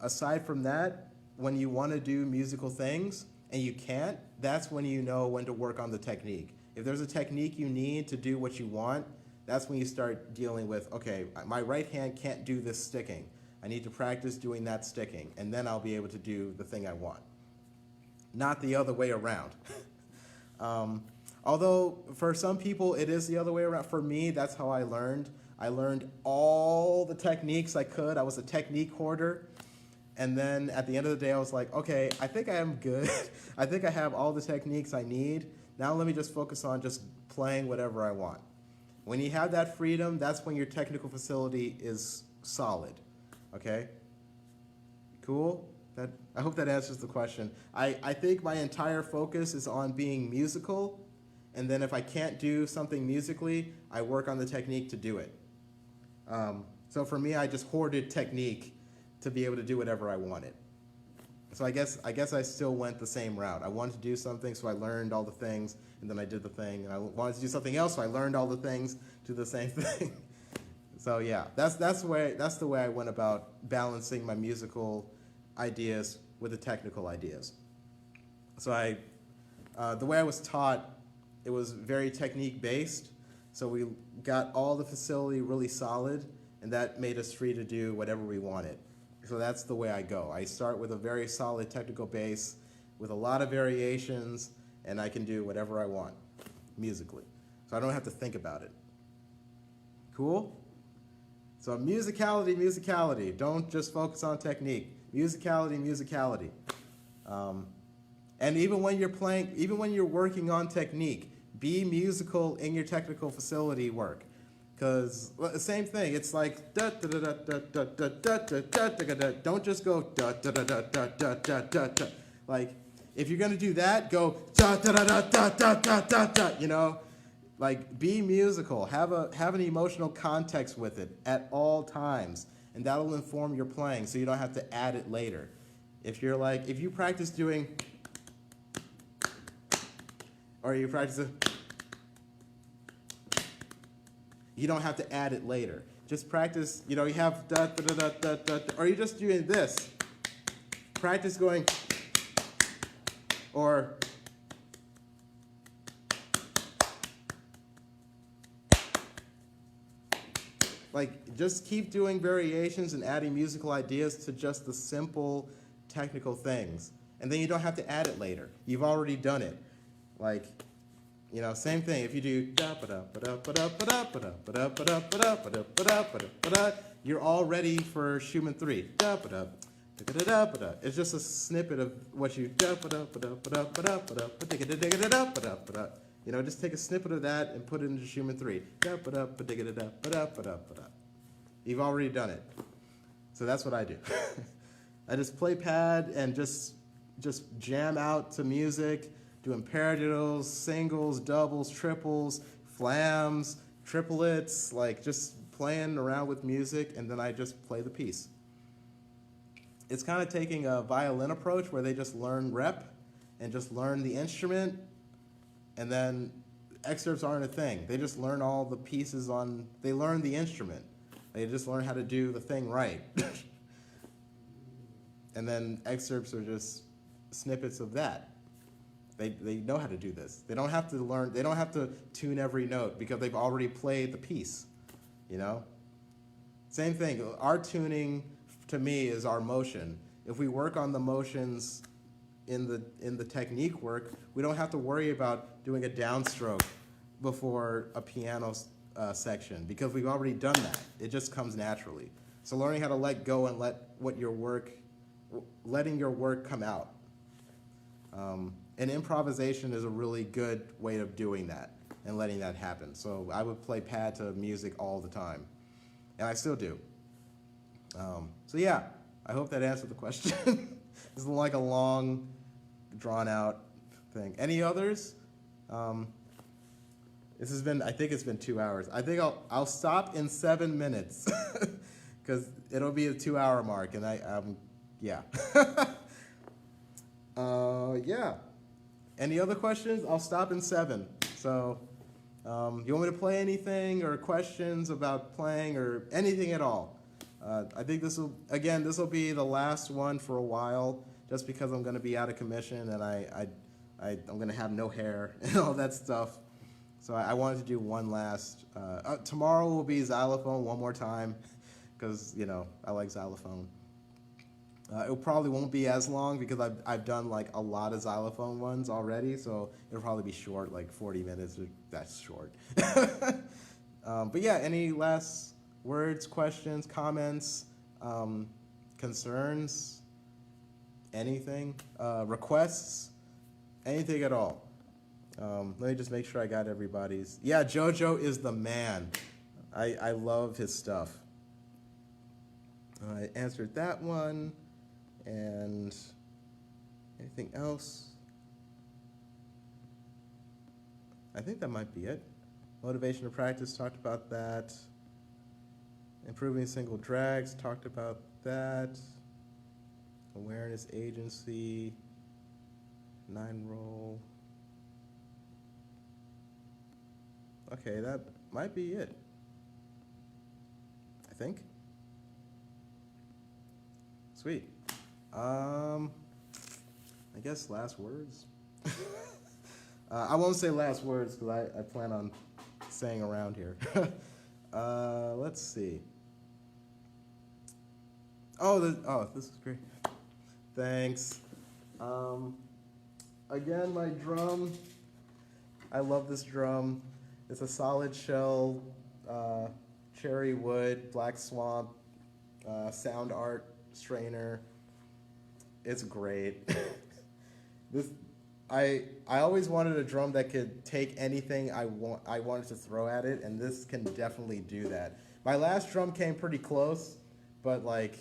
Aside from that, when you want to do musical things and you can't, that's when you know when to work on the technique. If there's a technique you need to do what you want, that's when you start dealing with, okay, my right hand can't do this sticking. I need to practice doing that sticking, and then I'll be able to do the thing I want. Not the other way around. Although for some people it is the other way around. For me, that's how I learned. I learned all the techniques I could. I was a technique hoarder. And then at the end of the day, I was like, okay, I think I am good. I think I have all the techniques I need. Now let me just focus on just playing whatever I want. When you have that freedom, that's when your technical facility is solid. Okay? Cool? I hope that answers the question. I think my entire focus is on being musical, and then if I can't do something musically, I work on the technique to do it. So for me, I just hoarded technique to be able to do whatever I wanted. So I guess I still went the same route. I wanted to do something, so I learned all the things, and then I did the thing. And I wanted to do something else, so I learned all the things, do the same thing. So yeah, that's the way I went about balancing my musical ideas with the technical ideas. So the way I was taught, it was very technique based. So we got all the facility really solid, and that made us free to do whatever we wanted. So that's the way I go. I start with a very solid technical base with a lot of variations, and I can do whatever I want musically. So I don't have to think about it. Cool? So musicality. Don't just focus on technique. Musicality. And even when you're working on technique, be musical in your technical facility work. Because the same thing, it's like da da da da da da da da da da da. Don't just go da da da da da da da da da. Like if you're gonna do that, go da da da da da da da da da. You know, like be musical. Have an emotional context with it at all times, and that'll inform your playing, so you don't have to add it later. If you practice doing, or you practice it. You don't have to add it later. Just practice, you have da da da da da da, or you're just doing this. Practice going, or like just keep doing variations and adding musical ideas to just the simple technical things. And then you don't have to add it later. You've already done it. Like, same thing. If you do da ba da ba da ba da ba da ba da ba da ba da ba da ba da ba da ba da, you're all ready for Schumann 3. Da ba da da da da da. It's just a snippet of what you da ba da ba da ba da ba da ba da ba da da da ba da. Just take a snippet of that and put it into Schumann 3. Da ba da ba da da ba da ba da ba da. You've already done it. So that's what I do. I just play pad and just jam out to music. Doing paradiddles, singles, doubles, triples, flams, triplets, like just playing around with music, and then I just play the piece. It's kind of taking a violin approach where they just learn rep and just learn the instrument, and then excerpts aren't a thing. They just learn all the pieces they learn the instrument. They just learn how to do the thing right. And then excerpts are just snippets of that. They know how to do this. They don't have to learn. They don't have to tune every note because they've already played the piece. Same thing. Our tuning, to me, is our motion. If we work on the motions in the technique work, we don't have to worry about doing a downstroke before a piano section because we've already done that. It just comes naturally. So learning how to let go and letting your work come out. And improvisation is a really good way of doing that and letting that happen. So I would play pad to music all the time, and I still do. So yeah, I hope that answered the question. It's like a long, drawn-out thing. Any others? I think it's been 2 hours. I think I'll stop in 7 minutes because it'll be a 2-hour mark, and yeah. Yeah. Any other questions? I'll stop in 7. So, you want me to play anything or questions about playing or anything at all? I think this will be the last one for a while, just because I'm going to be out of commission and I'm going to have no hair and all that stuff. So I wanted to do one last. Tomorrow will be xylophone one more time, because I like xylophone. It probably won't be as long because I've done like a lot of xylophone ones already, so it'll probably be short, like 40 minutes. That's short. But yeah, any last words, questions, comments, concerns? anything, requests, anything at all. Let me just make sure I got everybody's. Yeah, JoJo is the man. I love his stuff. I answered that one. And anything else? I think that might be it. Motivation to practice, talked about that. Improving single drags, talked about that. Awareness agency, 9-roll. Okay, that might be it. I think. Sweet. I guess last words. I won't say last words because I plan on staying around here. Let's see. This is great. Thanks. Again, my drum. I love this drum. It's a solid shell, cherry wood, black swamp, sound art strainer. It's great. I always wanted a drum that could take anything I wanted to throw at it, and this can definitely do that. My last drum came pretty close, but like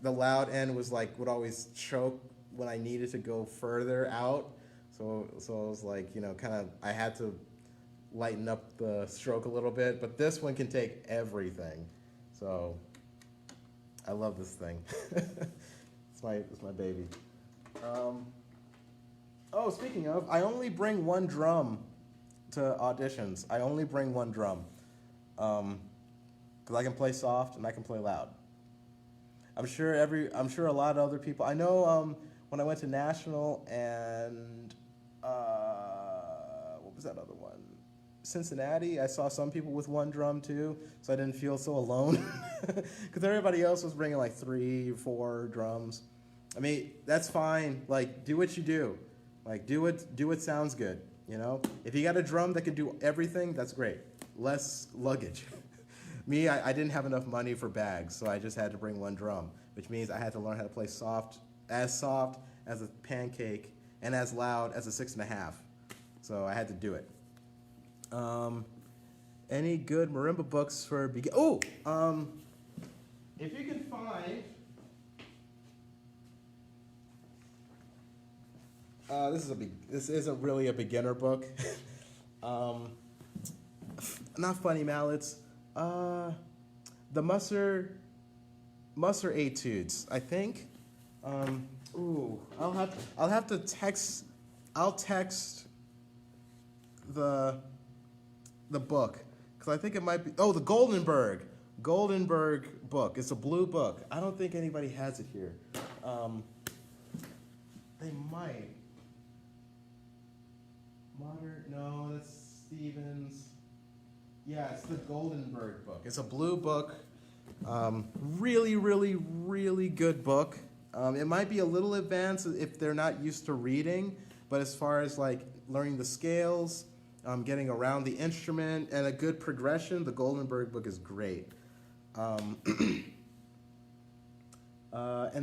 the loud end would always choke when I needed to go further out. So it was like, I had to lighten up the stroke a little bit, but this one can take everything. So I love this thing. It's my baby. Speaking of, I only bring one drum to auditions. I only bring one drum. Because I can play soft and I can play loud. I'm sure a lot of other people. I know when I went to National and what was that other one? Cincinnati. I saw some people with one drum too, so I didn't feel so alone. Because everybody else was bringing like 3 or 4 drums. I mean, that's fine. Like, do what you do. Like, do what sounds good. If you got a drum that can do everything, that's great. Less luggage. Me, I didn't have enough money for bags, so I just had to bring one drum, which means I had to learn how to play soft as a pancake and as loud as a 6.5. So I had to do it. Any good marimba books for if you can find. This isn't really a beginner book. Not Funny Mallets. The Musser Etudes, I think. I'll have to text. I'll text the book because I think it might be. Oh, the Goldenberg book. It's a blue book. I don't think anybody has it here. They might. No, that's Stevens. Yeah, it's the Goldenberg book. It's a blue book. Really, really, really good book. It might be a little advanced if they're not used to reading, but as far as like learning the scales, getting around the instrument, and a good progression, the Goldenberg book is great. And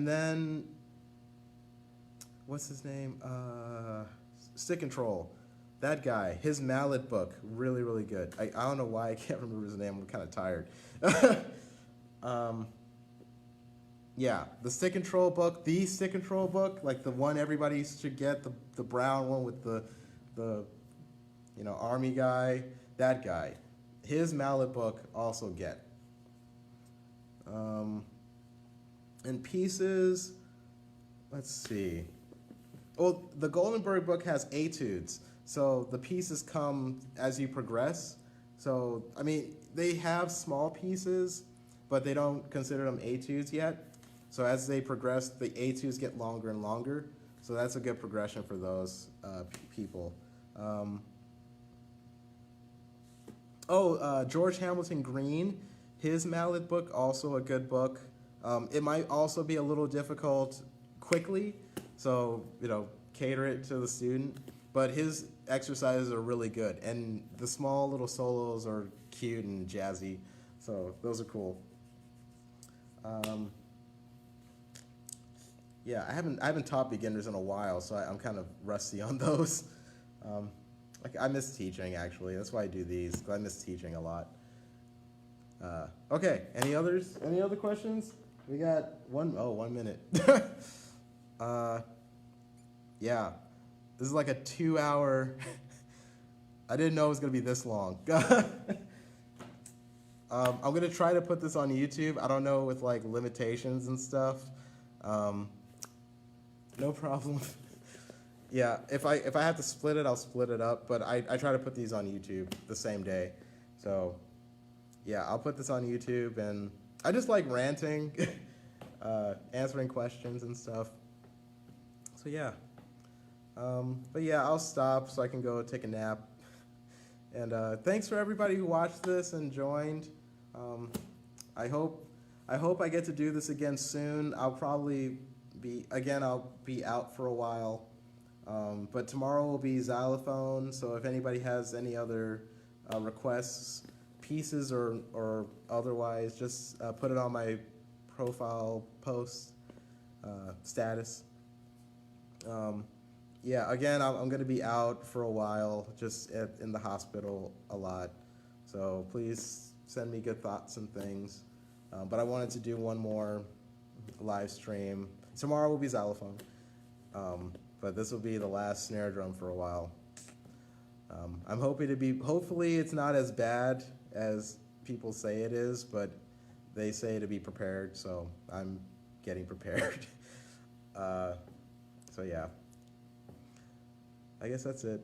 then, what's his name? Stick Control. That guy, his mallet book, really, really good. I don't know why I can't remember his name. I'm kind of tired. Yeah, the Stick Control book, like the one everybody should get, the brown one with the army guy, that guy. His mallet book also get. And pieces, let's see. Well, the Goldenberg book has etudes. So the pieces come as you progress. So, I mean, they have small pieces, but they don't consider them etudes yet. So as they progress, the etudes get longer and longer. So that's a good progression for those people. George Hamilton Green, his mallet book, also a good book. It might also be a little difficult quickly, so, cater it to the student. But his exercises are really good, and the small little solos are cute and jazzy, so those are cool. Yeah, I haven't taught beginners in a while, so I'm kind of rusty on those. Um, like I miss teaching actually. That's why I do these. 'Cause I miss teaching a lot. Okay, any others? Any other questions? We got 1 minute. uh, yeah, this is like a 2 hour. I didn't know it was gonna be this long. I'm gonna try to put this on YouTube. I don't know with like limitations and stuff. Um, no problem. Yeah, if I have to split it, I'll split it up. But I try to put these on YouTube the same day. So yeah, I'll put this on YouTube, and I just like ranting, answering questions and stuff. So yeah. But yeah, I'll stop so I can go take a nap. And thanks for everybody who watched this and joined. I hope I get to do this again soon. I'll be out for a while. But tomorrow will be xylophone, so if anybody has any other requests, pieces or otherwise, just put it on my profile post status. Yeah, again, I'm going to be out for a while, just in the hospital a lot. So please send me good thoughts and things. But I wanted to do one more live stream. Tomorrow will be xylophone. But this will be the last snare drum for a while. I'm hoping hopefully it's not as bad as people say it is, but they say to be prepared, so I'm getting prepared. So yeah. I guess that's it.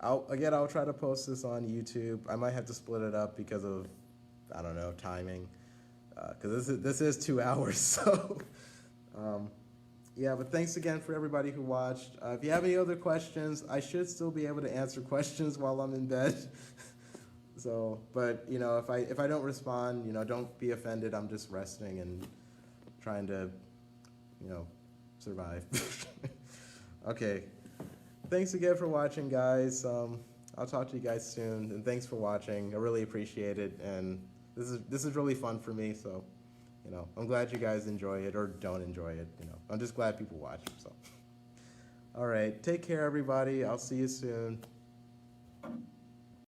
I'll try to post this on YouTube. I might have to split it up because of, I don't know, timing. Because this is 2 hours, so. Yeah, but thanks again for everybody who watched. If you have any other questions, I should still be able to answer questions while I'm in bed. So, but you know, if I don't respond, you know, don't be offended. I'm just resting and trying to, you know, survive. Okay. Thanks again for watching, guys. I'll talk to you guys soon, and thanks for watching. I really appreciate it, and this is really fun for me. So, you know, I'm glad you guys enjoy it or don't enjoy it. You know, I'm just glad people watch. So, all right, take care, everybody. I'll see you soon.